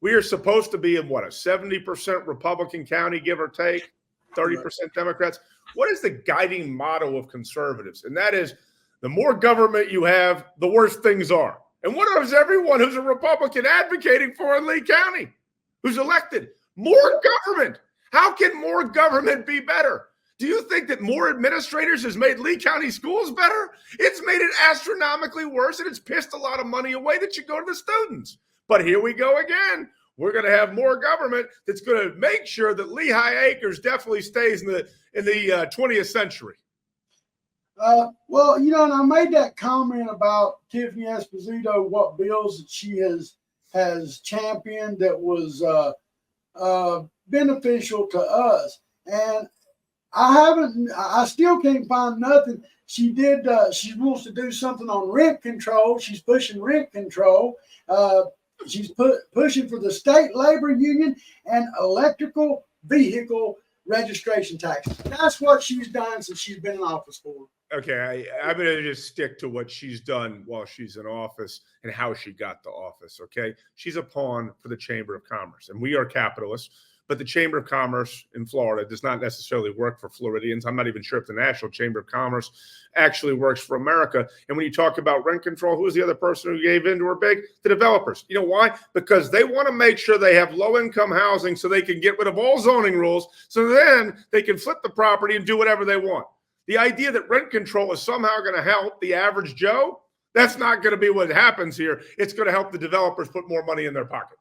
Speaker 7: We are supposed to be in a 70% Republican county, give or take, 30% Democrats. What is the guiding motto of conservatives? And that is, the more government you have, the worse things are. And what is everyone who's a Republican advocating for in Lee County, who's elected? More government. How can more government be better? Do you think that more administrators has made Lee County schools better? It's made it astronomically worse, and it's pissed a lot of money away that should go to the students. But here we go again. We're going to have more government that's going to make sure that Lehigh Acres definitely stays in the 20th century.
Speaker 2: Well, and I made that comment about Tiffany Esposito, what bills that she has championed that was beneficial to us. And I still can't find nothing. She wants to do something on rent control. She's pushing rent control. She's pushing for the state labor union and electrical vehicle registration taxes. That's what she's done since she's been in office for.
Speaker 7: Okay, I'm going to just stick to what she's done while she's in office and how she got to office, okay? She's a pawn for the Chamber of Commerce, and we are capitalists, but the Chamber of Commerce in Florida does not necessarily work for Floridians. I'm not even sure if the National Chamber of Commerce actually works for America. And when you talk about rent control, who was the other person who gave in to her big? The developers. You know why? Because they want to make sure they have low-income housing so they can get rid of all zoning rules, so then they can flip the property and do whatever they want. The idea that rent control is somehow going to help the average Joe, that's not going to be what happens here. It's going to help the developers put more money in their pocket.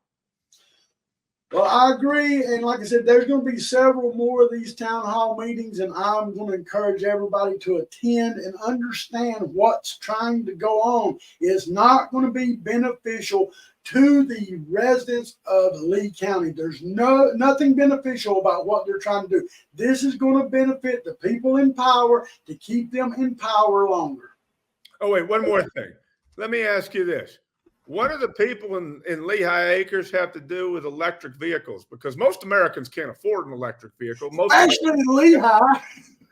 Speaker 2: Well, I agree. And like I said, there's going to be several more of these town hall meetings, and I'm going to encourage everybody to attend and understand what's trying to go on. It's not going to be beneficial to the residents of Lee County. There's nothing beneficial about what they're trying to do. This is going to benefit the people in power to keep them in power longer.
Speaker 7: Oh, wait, one more thing. Let me ask you this. what do the people in Lehigh Acres have to do with electric vehicles? Because most Americans can't afford an electric vehicle.
Speaker 2: Especially in Lehigh.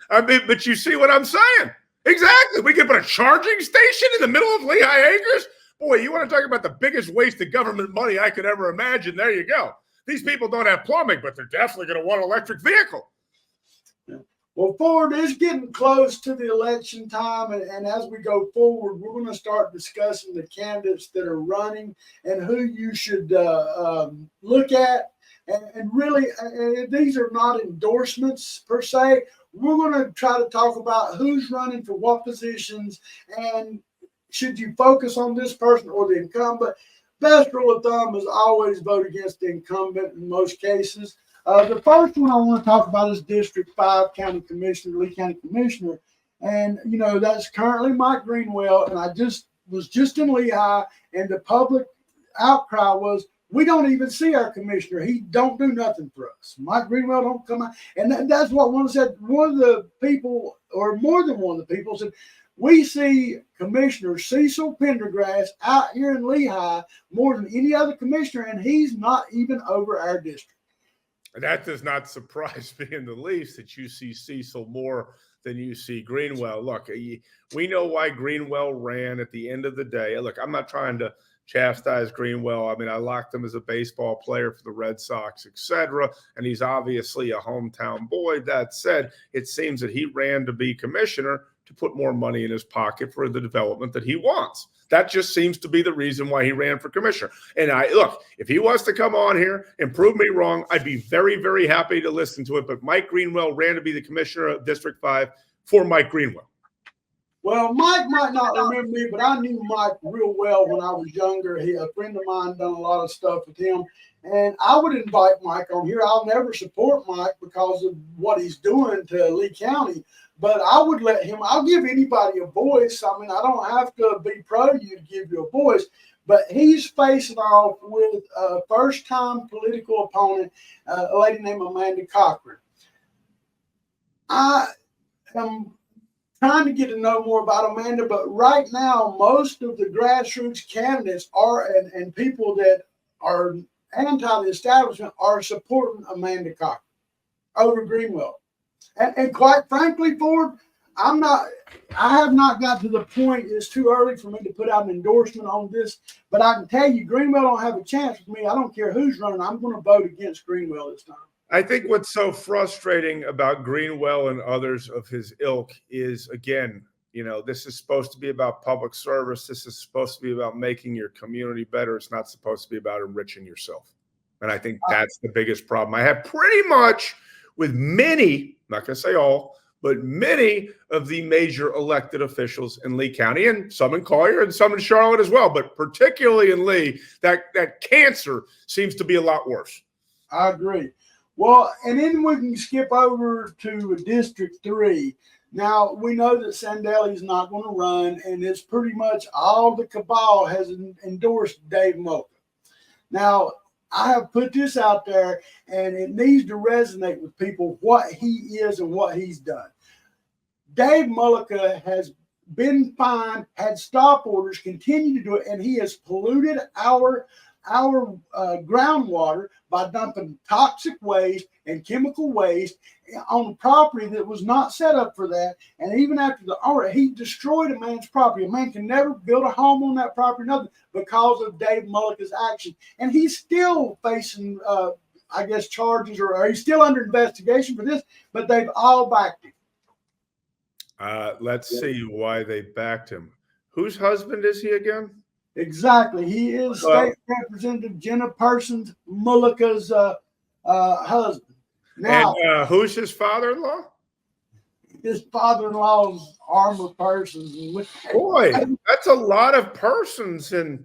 Speaker 7: I mean, but you see what I'm saying? Exactly. We could put a charging station in the middle of Lehigh Acres. Boy, you want to talk about the biggest waste of government money I could ever imagine. There you go. These people don't have plumbing, but they're definitely going to want an electric vehicle.
Speaker 2: Well, Ford is getting close to the election time, and as we go forward, we're going to start discussing the candidates that are running and who you should look at. And really, these are not endorsements per se. We're going to try to talk about who's running for what positions and should you focus on this person or the incumbent. Best rule of thumb is always vote against the incumbent in most cases. The first one I want to talk about is District 5 County Commissioner, Lee County Commissioner. And, you know, that's currently Mike Greenwell. And I was just in Lehigh, and the public outcry was, we don't even see our commissioner. He don't do nothing for us. Mike Greenwell don't come out. And that's what one said. One of the people, or more than one of the people, said, we see Commissioner Cecil Pendergrass out here in Lehigh more than any other commissioner, and he's not even over our district.
Speaker 7: And that does not surprise me in the least that you see Cecil more than you see Greenwell. Look, we know why Greenwell ran at the end of the day. Look, I'm not trying to chastise Greenwell. I mean, I locked him as a baseball player for the Red Sox, etc. And he's obviously a hometown boy. That said, it seems that he ran to be commissioner to put more money in his pocket for the development that he wants. That just seems to be the reason why he ran for commissioner. And look, if he wants to come on here and prove me wrong, I'd be very, very happy to listen to it. But Mike Greenwell ran to be the commissioner of District 5 for Mike Greenwell.
Speaker 2: Well, Mike might not remember me, but I knew Mike real well when I was younger. A friend of mine done a lot of stuff with him. And I would invite Mike on here. I'll never support Mike because of what he's doing to Lee County. But I would let him, I'll give anybody a voice. I mean, I don't have to be pro you to give you a voice. But he's facing off with a first-time political opponent, a lady named Amanda Cochran. I am trying to get to know more about Amanda, but right now, most of the grassroots candidates are, and people that are anti the establishment are supporting Amanda Cochran over Greenwell. And quite frankly, Ford, I have not got to the point, it's too early for me to put out an endorsement on this, but I can tell you Greenwell don't have a chance with me. I don't care who's running. I'm going to vote against Greenwell this time.
Speaker 7: I think what's so frustrating about Greenwell and others of his ilk is, again, you know, this is supposed to be about public service. This is supposed to be about making your community better. It's not supposed to be about enriching yourself. And I think that's the biggest problem I have pretty much with many, not going to say all, but many of the major elected officials in Lee County, and some in Collier and some in Charlotte as well, but particularly in Lee, that cancer seems to be a lot worse.
Speaker 2: I agree. Well, and then we can skip over to District 3. Now, we know that Sandeli's not going to run, and it's pretty much all the cabal has endorsed Dave Mullica. Now, I have put this out there, and it needs to resonate with people what he is and what he's done. Dave Mullica has been fined, had stop orders, continue to do it, and he has polluted our groundwater by dumping toxic waste and chemical waste on property that was not set up for that. And even after the audit, he destroyed a man's property. A man can never build a home on that property, nothing, because of Dave Mullica's action. And he's still facing, I guess, charges, or he's still under investigation for this, but they've all backed him.
Speaker 7: Let's see why they backed him. Whose husband is he again?
Speaker 2: Exactly. He is State Representative Jenna Persons, Mullica's husband. Now,
Speaker 7: and who's his father-in-law?
Speaker 2: His father-in-law's Armor Persons.
Speaker 7: Boy, that's a lot of persons. And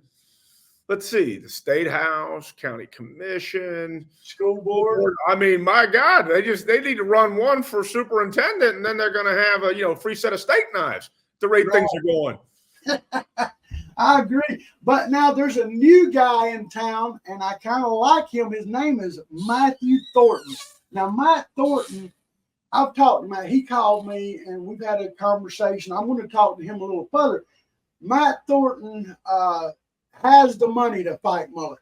Speaker 7: let's see, the State House, County Commission,
Speaker 2: School Board.
Speaker 7: I mean, my God, they need to run one for superintendent, and then they're going to have a free set of steak knives. The rate things are going.
Speaker 2: I agree. But now there's a new guy in town, and I kind of like him. His name is Matthew Thornton. Now, Matt Thornton, I've talked to Matt. He called me, and we've had a conversation. I'm going to talk to him a little further. Matt Thornton has the money to fight Mullica.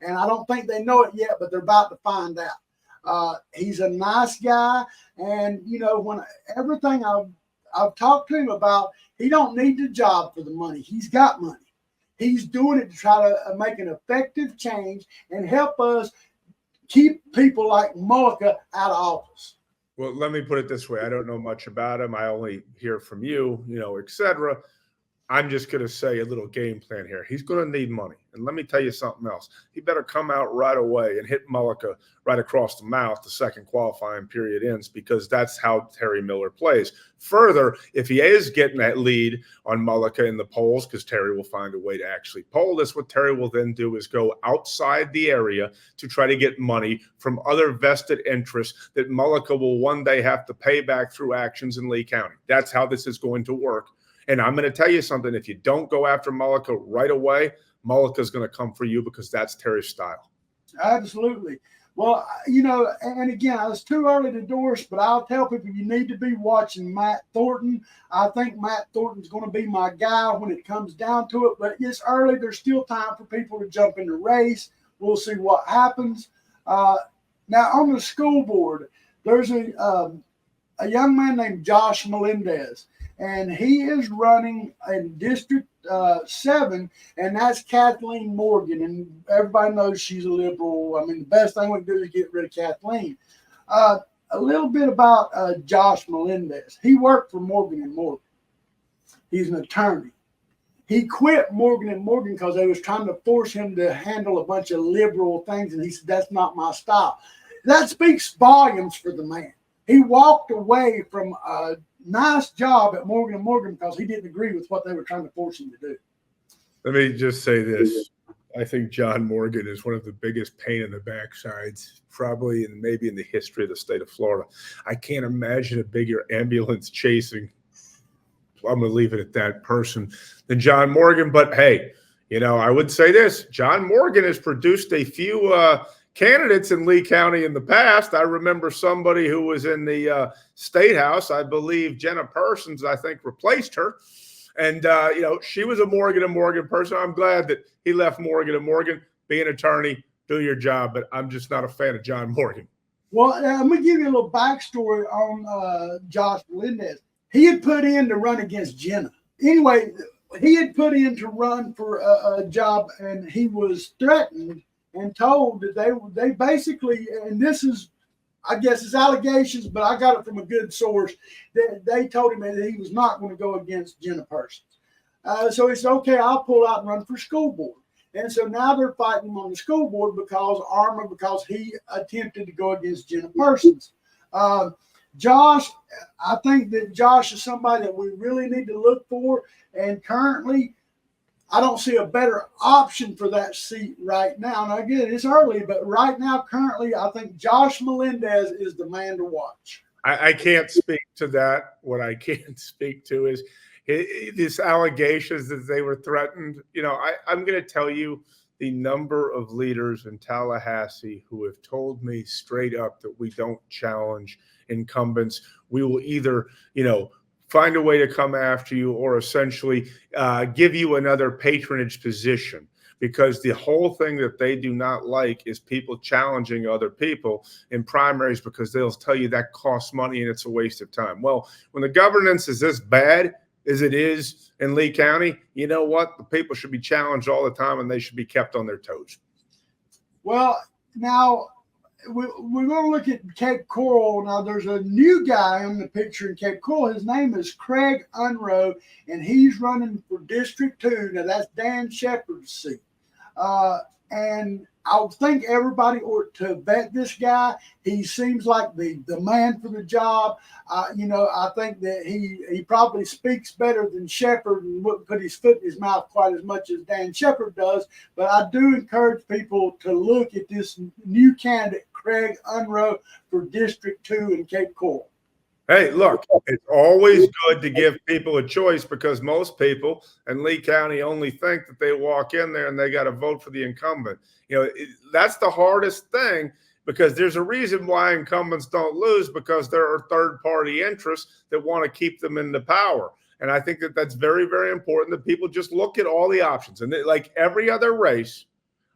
Speaker 2: And I don't think they know it yet, but they're about to find out. He's a nice guy. And, you know, when everything I've talked to him about, he don't need the job for the money. He's got money. He's doing it to try to make an effective change and help us keep people like Mullica out of office.
Speaker 7: Well, let me put it this way. I don't know much about him. I only hear from you, you know, et cetera. I'm just going to say a little game plan here. He's going to need money. And let me tell you something else. He better come out right away and hit Mullica right across the mouth the second qualifying period ends, because that's how Terry Miller plays. Further, if he is getting that lead on Mullica in the polls, because Terry will find a way to actually poll this, what Terry will then do is go outside the area to try to get money from other vested interests that Mullica will one day have to pay back through actions in Lee County. That's how this is going to work. And I'm going to tell you something. If you don't go after Mullica right away, Mullica is going to come for you, because that's Terry's style.
Speaker 2: Absolutely. Well, you know, and again, it's too early to endorse, but I'll tell people you need to be watching Matt Thornton. I think Matt Thornton's going to be my guy when it comes down to it, but it's early. There's still time for people to jump in the race. We'll see what happens. Now, on the school board, there's a young man named Josh Melendez, and he is running in District 7, and that's Kathleen Morgan. And everybody knows she's a liberal. I mean, the best thing we can do is get rid of Kathleen. A little bit about Josh Melendez. He worked for Morgan & Morgan. He's an attorney. He quit Morgan & Morgan because they was trying to force him to handle a bunch of liberal things, and he said, that's not my style. That speaks volumes for the man. He walked away from a nice job at Morgan & Morgan because he didn't agree with what they were trying to force him to do.
Speaker 7: Let me just say this. I think John Morgan is one of the biggest pain in the backsides, probably, and maybe in the history of the state of Florida. I can't imagine a bigger ambulance chasing, I'm going to leave it at that, person than John Morgan. But hey, you know, I would say this. John Morgan has produced a few candidates in Lee County in the past. I remember somebody who was in the State House. I believe Jenna Persons, I think, replaced her. And, you know, she was a Morgan & Morgan person. I'm glad that he left Morgan & Morgan. Be an attorney, do your job. But I'm just not a fan of John Morgan.
Speaker 2: Well, I'm going to give you a little backstory on Josh Melendez. He had put in to run against Jenna. Anyway, he had put in to run for a job, and he was threatened and told that they basically, and this is, I guess it's allegations, but I got it from a good source, that they told him that he was not going to go against Jenna Persons. So he said, okay, I'll pull out and run for school board. And so now they're fighting him on the school board because he attempted to go against Jenna Persons. Josh, I think that Josh is somebody that we really need to look for. And currently, I don't see a better option for that seat right now. Now, again, it's early, but right now, currently, I think Josh Melendez is the man to watch.
Speaker 7: I can't speak to that. What I can speak to is these allegations that they were threatened. You know, I'm going to tell you the number of leaders in Tallahassee who have told me straight up that we don't challenge incumbents. We will either, you know, find a way to come after you or essentially give you another patronage position, because the whole thing that they do not like is people challenging other people in primaries, because they'll tell you that costs money and it's a waste of time. Well, when the governance is this bad as it is in Lee County, you know what? The people should be challenged all the time, and they should be kept on their toes.
Speaker 2: Well, now, we're going to look at Cape Coral. Now, there's a new guy in the picture in Cape Coral. His name is Craig Unroe, and he's running for District 2. Now, that's Dan Shepard's seat. And I think everybody ought to vet this guy. He seems like the man for the job. You know, I think that he probably speaks better than Shepard and wouldn't put his foot in his mouth quite as much as Dan Shepard does. But I do encourage people to look at this new candidate, Craig Unroe, for District 2 in Cape Coral.
Speaker 7: Hey, look, it's always good to give people a choice, because most people in Lee County only think that they walk in there and they got to vote for the incumbent. You know, that's the hardest thing, because there's a reason why incumbents don't lose, because there are third-party interests that want to keep them in the power. And I think that that's very, very important that people just look at all the options. And like every other race,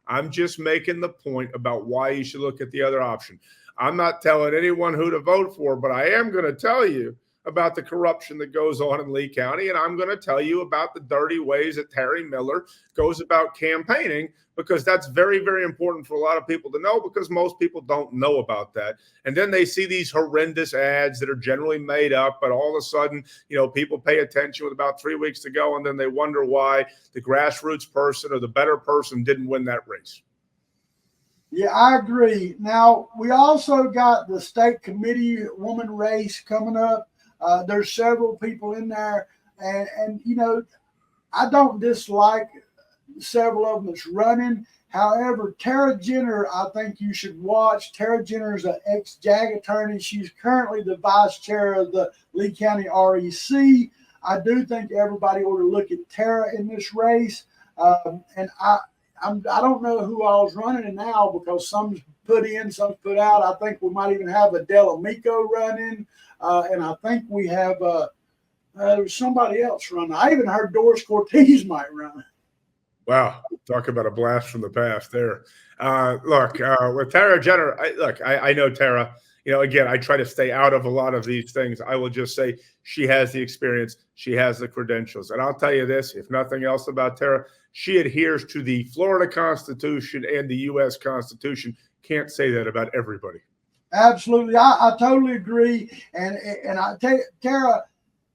Speaker 7: I'm just making the point about why you should look at the other option. I'm not telling anyone who to vote for, but I am going to tell you about the corruption that goes on in Lee County. And I'm going to tell you about the dirty ways that Terry Miller goes about campaigning, because that's very, very important for a lot of people to know, because most people don't know about that. And then they see these horrendous ads that are generally made up, but all of a sudden, people pay attention with about 3 weeks to go, and then they wonder why the grassroots person or the better person didn't win that race.
Speaker 2: Yeah, I agree. Now, we also got the state committee woman race coming up. There's several people in there, and I don't dislike several of them that's running. However, Tara Jenner, I think you should watch. Tara Jenner is an ex-JAG attorney. She's currently the vice chair of the Lee County REC. I do think everybody ought to look at Tara in this race. And I don't know who all's running it now, because some's put in, some's put out. I think we might even have a Delamico running. And I think we have there's somebody else running. I even heard Doris Cortez might run.
Speaker 7: Wow. Talk about a blast from the past there. With Tara Jenner, I know Tara. Again, I try to stay out of a lot of these things. I will just say she has the experience. She has the credentials. And I'll tell you this, if nothing else about Tara, she adheres to the Florida Constitution and the U.S. Constitution. Can't say that about everybody.
Speaker 2: Absolutely. I totally agree. And I tell you,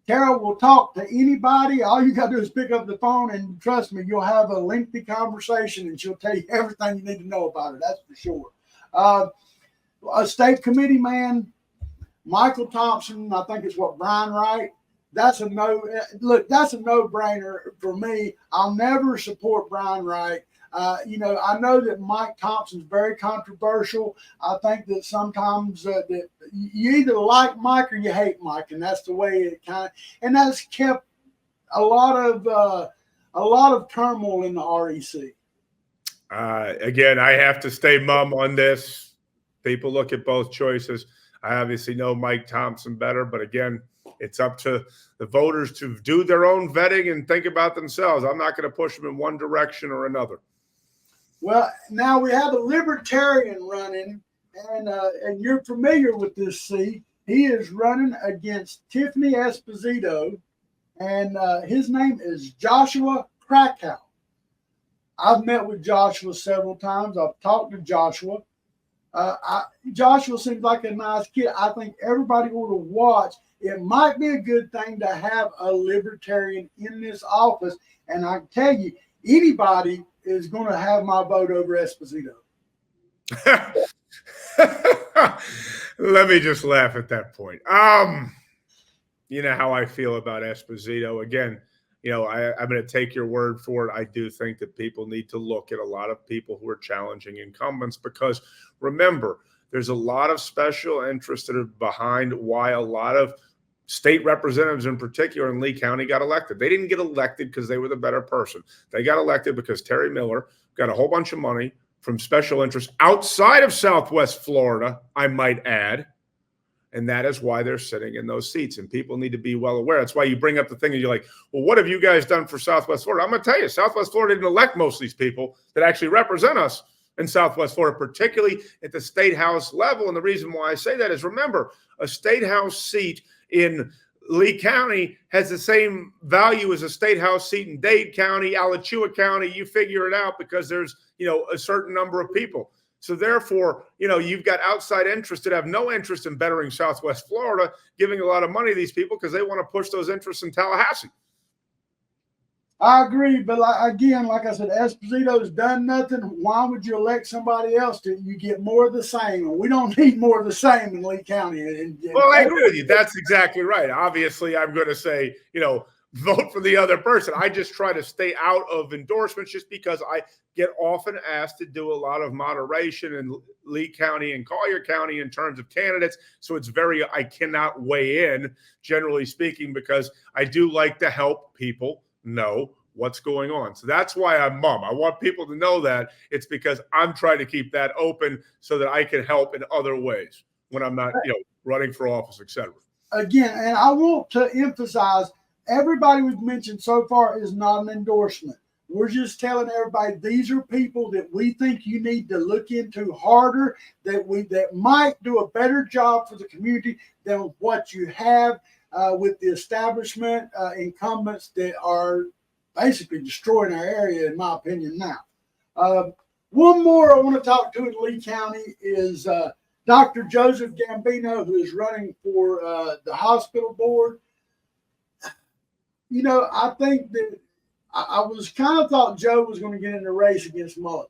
Speaker 2: Tara will talk to anybody. All you got to do is pick up the phone, and trust me, you'll have a lengthy conversation, and she'll tell you everything you need to know about it. That's for sure. A state committee man, Michael Thompson, I think it's Brian Wright. That's a no. Look, that's a no-brainer for me. I'll never support Brian Wright. I know that Mike Thompson's very controversial. I think that sometimes that you either like Mike or you hate Mike, and that's the way it and that's kept a lot of turmoil in the REC.
Speaker 7: Again, I have to stay mum on this. People look at both choices. I obviously know Mike Thompson better, but again, it's up to the voters to do their own vetting and think about themselves. I'm not going to push them in one direction or another.
Speaker 2: Well, now we have a libertarian running, and you're familiar with this, C. He is running against Tiffany Esposito, and his name is Joshua Krakow. I've met with Joshua several times. I've talked to Joshua. Joshua seems like a nice kid. I think everybody ought to watch. It might be a good thing to have a libertarian in this office, and I tell you, anybody is going to have my vote over Esposito.
Speaker 7: Let me just laugh at that point. You know how I feel about Esposito. Again, I'm going to take your word for it. I do think that people need to look at a lot of people who are challenging incumbents, because remember, there's a lot of special interests that are behind why a lot of state representatives in particular in Lee County got elected. They didn't get elected because they were the better person. They got elected because Terry Miller got a whole bunch of money from special interests outside of Southwest Florida, I might add. And that is why they're sitting in those seats. And people need to be well aware. That's why you bring up the thing and you're like, well, what have you guys done for Southwest Florida? I'm going to tell you, Southwest Florida didn't elect most of these people that actually represent us in Southwest Florida, particularly at the state house level. And the reason why I say that is, remember, a state house seat in Lee County has the same value as a state house seat in Dade County, Alachua County. You figure it out, because there's, a certain number of people. So therefore, you've got outside interests that have no interest in bettering Southwest Florida, giving a lot of money to these people because they want to push those interests in Tallahassee.
Speaker 2: I agree, but like I said, Esposito's done nothing. Why would you elect somebody else? You get more of the same. We don't need more of the same in Lee County.
Speaker 7: Well, I agree with you. That's exactly right. Obviously, I'm going to say, vote for the other person. I just try to stay out of endorsements, just because I get often asked to do a lot of moderation in Lee County and Collier County in terms of candidates. So I cannot weigh in, generally speaking, because I do like to help people know what's going on. So that's why I'm mum. I want people to know that. It's because I'm trying to keep that open so that I can help in other ways when I'm not, running for office, etc.
Speaker 2: Again, and I want to emphasize, everybody we've mentioned so far is not an endorsement. We're just telling everybody these are people that we think you need to look into harder, that might do a better job for the community than what you have with the establishment incumbents that are basically destroying our area, in my opinion, now. One more I want to talk to in Lee County is Dr. Joseph Gambino, who is running for the hospital board. You know, I think that I was kind of thought Joe was going to get in the race against Mullet.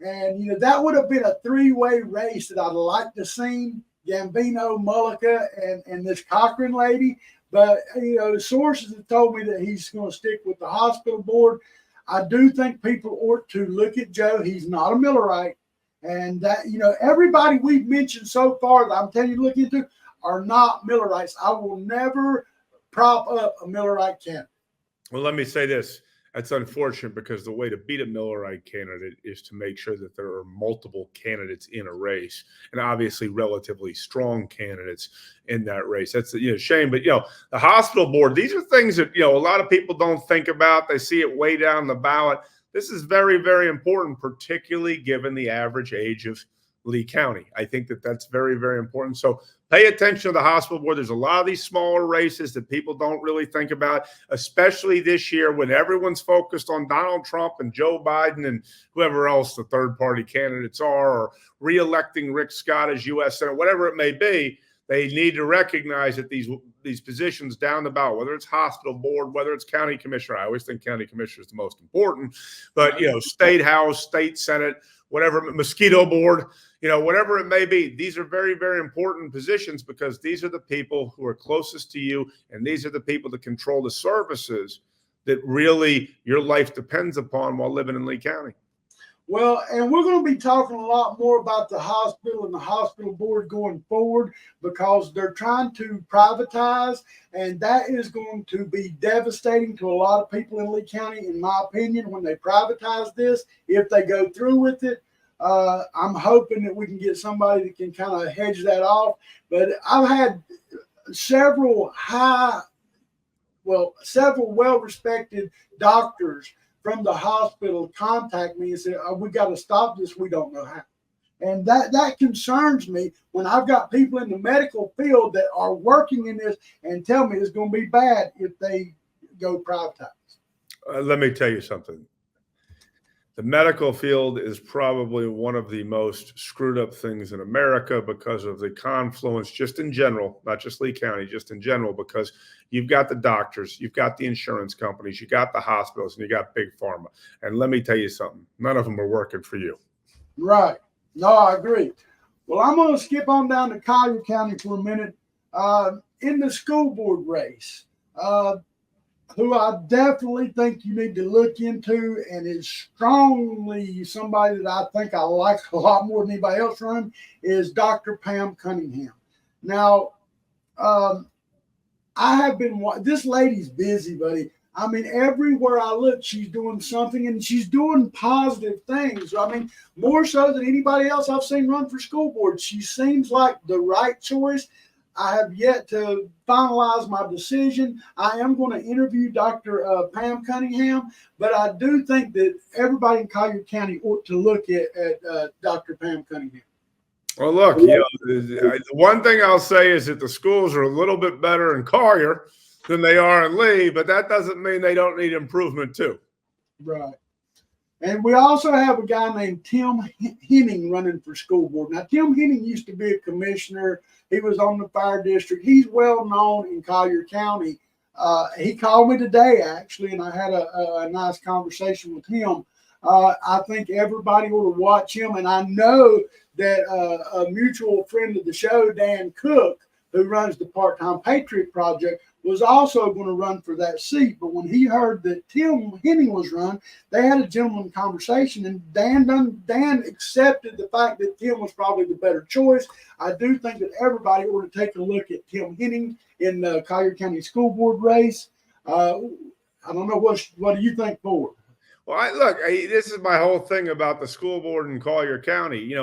Speaker 2: And, you know, that would have been a three-way race that I'd like to see, Gambino, Mullica, and this Cochran lady. But, you know, sources have told me that he's going to stick with the hospital board. I do think people ought to look at Joe. He's not a Millerite. And that, you know, everybody we've mentioned so far that I'm telling you to look into are not Millerites. I will never prop up a Millerite candidate.
Speaker 7: Well, let me say this. That's unfortunate because the way to beat a Millerite candidate is to make sure that there are multiple candidates in a race, and obviously relatively strong candidates in that race. That's a shame. But the hospital board, these are things that a lot of people don't think about. They see it way down the ballot. This is very, very important, particularly given the average age of Lee County. I think that that's very, very important. So pay attention to the hospital board. There's a lot of these smaller races that people don't really think about, especially this year when everyone's focused on Donald Trump and Joe Biden and whoever else the third-party candidates are, or reelecting Rick Scott as U.S. Senator, whatever it may be. They need to recognize that these positions down the ballot, whether it's hospital board, whether it's county commissioner, I always think county commissioner is the most important, but state house, state senate, whatever, mosquito board, whatever it may be, these are very, very important positions because these are the people who are closest to you, and these are the people that control the services that really your life depends upon while living in Lee County.
Speaker 2: Well, and we're going to be talking a lot more about the hospital and the hospital board going forward because they're trying to privatize, and that is going to be devastating to a lot of people in Lee County, in my opinion, when they privatize this, if they go through with it. I'm hoping that we can get somebody that can kind of hedge that off. But I've had several well-respected doctors from the hospital contact me and say, we got to stop this. We don't know how. And that concerns me when I've got people in the medical field that are working in this and tell me it's going to be bad if they go privatize.
Speaker 7: Let me tell you something. The medical field is probably one of the most screwed up things in America because of the confluence, just in general, not just Lee County, just in general, because you've got the doctors, you've got the insurance companies, you got the hospitals, and you got big pharma. And let me tell you something, none of them are working for you.
Speaker 2: Right. No, I agree. Well, I'm going to skip on down to Collier County for a minute. In the school board race, who I definitely think you need to look into and is strongly somebody that I think I like a lot more than anybody else running, is Dr. Pam Cunningham. Now, I have been, this lady's busy, buddy. I mean, everywhere I look, she's doing something, and she's doing positive things. I mean, more so than anybody else I've seen run for school board. She seems like the right choice. I have yet to finalize my decision. I am going to interview Dr. Pam Cunningham, but I do think that everybody in Collier County ought to look at Dr. Pam Cunningham.
Speaker 7: Well, look, the one thing I'll say is that the schools are a little bit better in Collier than they are in Lee, but that doesn't mean they don't need improvement too.
Speaker 2: Right. And we also have a guy named Tim Henning running for school board. Now, Tim Henning used to be a commissioner. He was on the fire district. He's well known in Collier County. He called me today, actually, and I had a nice conversation with him. I think everybody ought to watch him. And I know that a mutual friend of the show, Dan Cook, who runs the Part-Time Patriot Project, was also going to run for that seat. But when he heard that Tim Henning was run, they had a gentleman conversation, and Dan accepted the fact that Tim was probably the better choice. I do think that everybody ought to take a look at Tim Henning in the Collier County School Board race. I don't know, what do you think, Ford?
Speaker 7: Well, this is my whole thing about the school board in Collier County.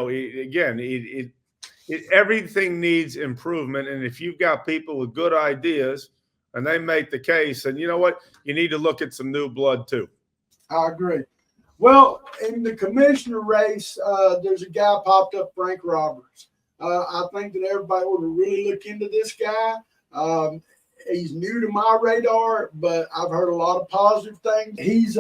Speaker 7: Everything needs improvement, and if you've got people with good ideas, and they make the case. And you know what? You need to look at some new blood too.
Speaker 2: I agree. Well, in the commissioner race, there's a guy popped up, Frank Roberts. I think that everybody ought to really look into this guy. He's new to my radar, but I've heard a lot of positive things. He's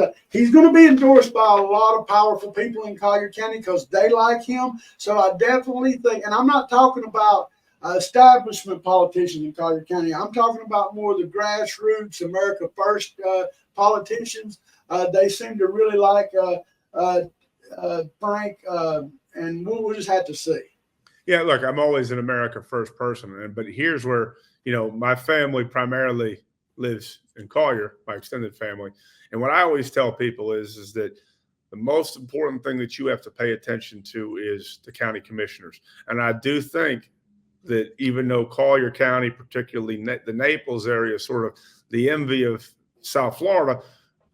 Speaker 2: going to be endorsed by a lot of powerful people in Collier County because they like him. So I definitely think, and I'm not talking about establishment politicians in Collier County. I'm talking about more the grassroots, America First politicians. They seem to really like Frank, and we'll just have to see.
Speaker 7: Yeah, look, I'm always an America First person, but here's where, my family primarily lives in Collier, my extended family. And what I always tell people is that the most important thing that you have to pay attention to is the county commissioners. And I do think that even though Collier County, particularly the Naples area, is sort of the envy of South Florida,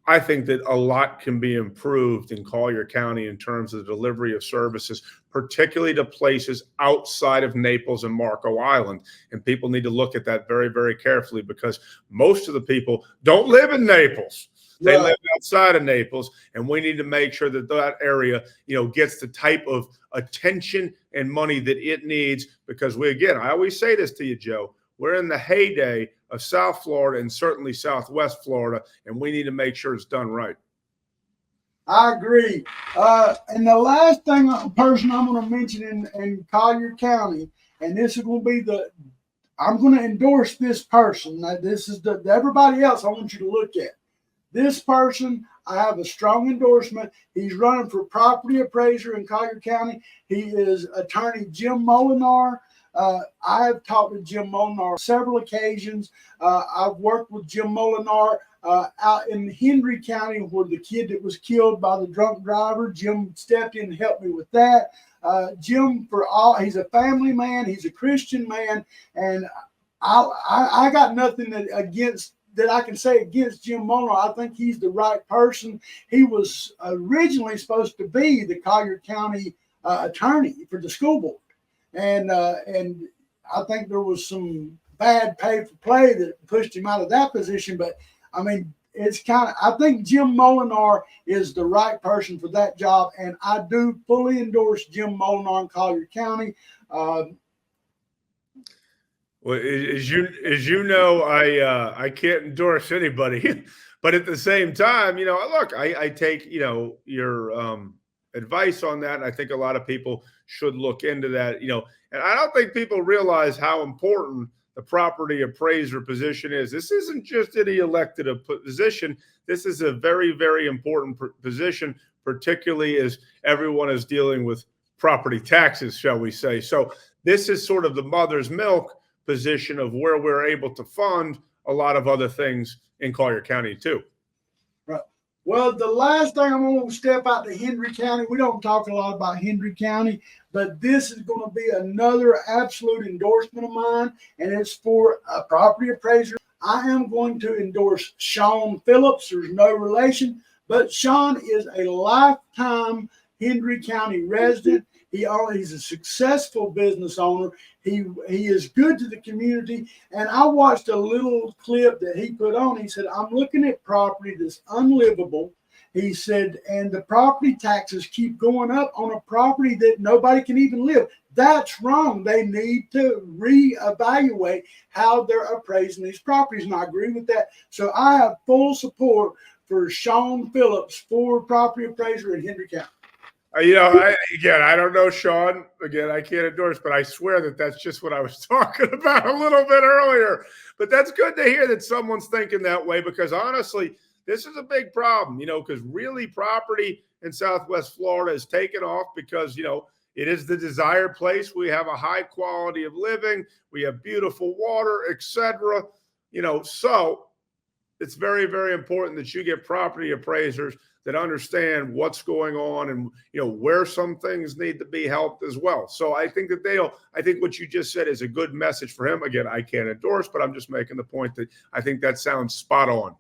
Speaker 7: I think that a lot can be improved in Collier County in terms of the delivery of services, particularly to places outside of Naples and Marco Island. And people need to look at that very, very carefully because most of the people don't live in Naples. They live outside of Naples, and we need to make sure that that area, gets the type of attention and money that it needs because I always say this to you, Joe, we're in the heyday of South Florida and certainly Southwest Florida, and we need to make sure it's done right.
Speaker 2: I agree. And the last person I'm going to mention in Collier County, and this is going to be I'm going to endorse this person. Now, this is everybody else I want you to look at. This person, I have a strong endorsement. He's running for property appraiser in Collier County. He is attorney Jim Molinar. I have talked to Jim Molinar on several occasions. I've worked with Jim Molinar out in Henry County where the kid that was killed by the drunk driver, Jim stepped in and helped me with that. Jim, he's a family man. He's a Christian man. And I got nothing that I can say against Jim Molinar. I think he's the right person. He was originally supposed to be the Collier County attorney for the school board. And I think there was some bad pay for play that pushed him out of that position. But I mean, I think Jim Molinar is the right person for that job. And I do fully endorse Jim Molinar in Collier County.
Speaker 7: Well, as you know, I can't endorse anybody, but at the same time, look, I take, your advice on that. And I think a lot of people should look into that, and I don't think people realize how important the property appraiser position is. This isn't just any elected position. This is a very, very important position, particularly as everyone is dealing with property taxes, shall we say. So this is sort of the mother's milk position of where we're able to fund a lot of other things in Collier County too.
Speaker 2: Right. Well, the last thing I'm going to step out to Henry County. We don't talk a lot about Henry County, but this is going to be another absolute endorsement of mine, and it's for a property appraiser. I am going to endorse Sean Phillips. There's no relation, but Sean is a lifetime Henry County resident. He's a successful business owner. He is good to the community. And I watched a little clip that he put on. He said, I'm looking at property that's unlivable. He said, and the property taxes keep going up on a property that nobody can even live. That's wrong. They need to reevaluate how they're appraising these properties. And I agree with that. So I have full support for Sean Phillips for property appraiser in Henry County.
Speaker 7: I don't know, Sean. Again, I can't endorse, but I swear that that's just what I was talking about a little bit earlier. But that's good to hear that someone's thinking that way because honestly, this is a big problem, because really property in Southwest Florida is taken off because, it is the desired place. We have a high quality of living. We have beautiful water, etc. So it's very, very important that you get property appraisers that understand what's going on and, where some things need to be helped as well. So I think that I think what you just said is a good message for him. Again, I can't endorse, but I'm just making the point that I think that sounds spot on.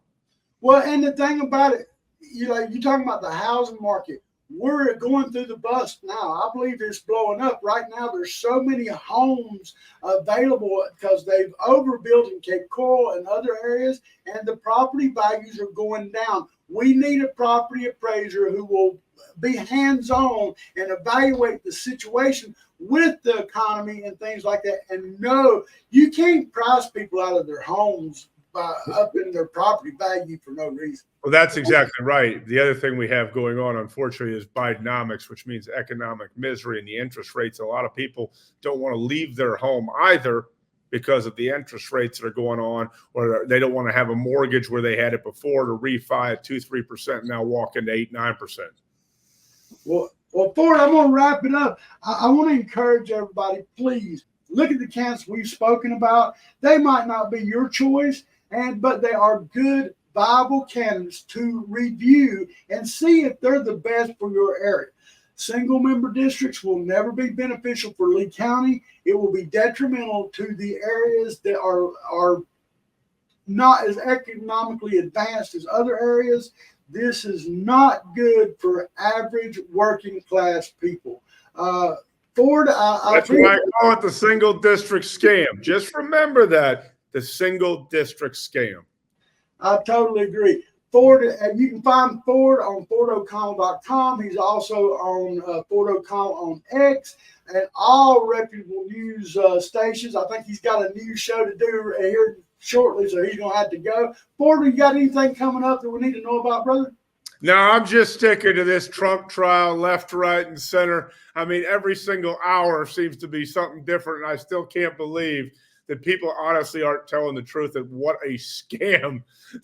Speaker 2: Well, and the thing about it, you're talking about the housing market. we're going through the bust now. I believe it's blowing up. Right now, there's so many homes available because they've overbuilt in Cape Coral and other areas, and the property values are going down. We need a property appraiser who will be hands-on and evaluate the situation with the economy and things like that. And no, you can't price people out of their homes by upping their property value for no reason.
Speaker 7: Well, that's exactly right. The other thing we have going on, unfortunately, is Bidenomics, which means economic misery and the interest rates. A lot of people don't want to leave their home either because of the interest rates that are going on, or they don't want to have a mortgage where they had it before to refi at 2-3% and now walk into 8-9%.
Speaker 2: Well, Ford, I'm going to wrap it up. I want to encourage everybody, please look at the candidates we've spoken about. They might not be your choice, but they are good, viable candidates to review and see if they're the best for your area. Single member districts will never be beneficial for Lee County. It will be detrimental to the areas that are not as economically advanced as other areas. This is not good for average working class people. Ford,
Speaker 7: that's why I call it the single district scam. Just remember that, the single district scam.
Speaker 2: I totally agree. Ford, and you can find Ford on FordO'Connell.com. He's also on Ford O'Connell on X and all reputable news stations. I think he's got a news show to do here shortly, so he's going to have to go. Ford, you got anything coming up that we need to know about, brother?
Speaker 7: No, I'm just sticking to this Trump trial, left, right, and center. I mean, every single hour seems to be something different, and I still can't believe that people honestly aren't telling the truth of what a scam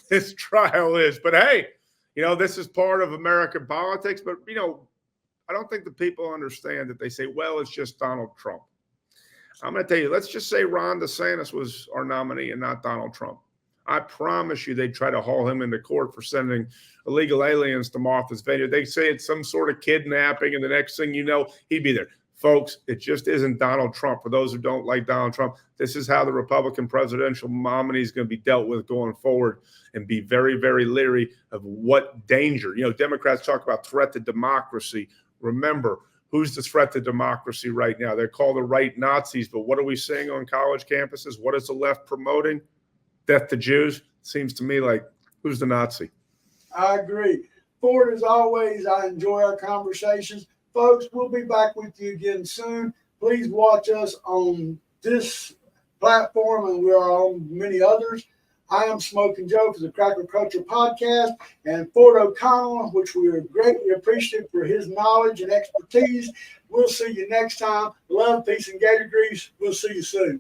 Speaker 7: this trial is. But hey, this is part of American politics. But, I don't think the people understand that they say, well, it's just Donald Trump. I'm going to tell you, let's just say Ron DeSantis was our nominee and not Donald Trump. I promise you they'd try to haul him into court for sending illegal aliens to Martha's Vineyard. They say it's some sort of kidnapping, and the next thing you know, he'd be there. Folks, it just isn't Donald Trump. For those who don't like Donald Trump, this is how the Republican presidential nominee is going to be dealt with going forward, and be very, very leery of what danger. Democrats talk about threat to democracy. Remember, who's the threat to democracy right now? They're called the right Nazis, but what are we seeing on college campuses? What is the left promoting? Death to Jews? Seems to me like, who's the Nazi?
Speaker 2: I agree. Ford, as always, I enjoy our conversations. Folks, we'll be back with you again soon. Please watch us on this platform, and we are on many others. I am Smokin Joe for the Cracker Culture Podcast, and Ford O'Connell, which we are greatly appreciative for his knowledge and expertise. We'll see you next time. Love, peace, and gator grease. We'll see you soon.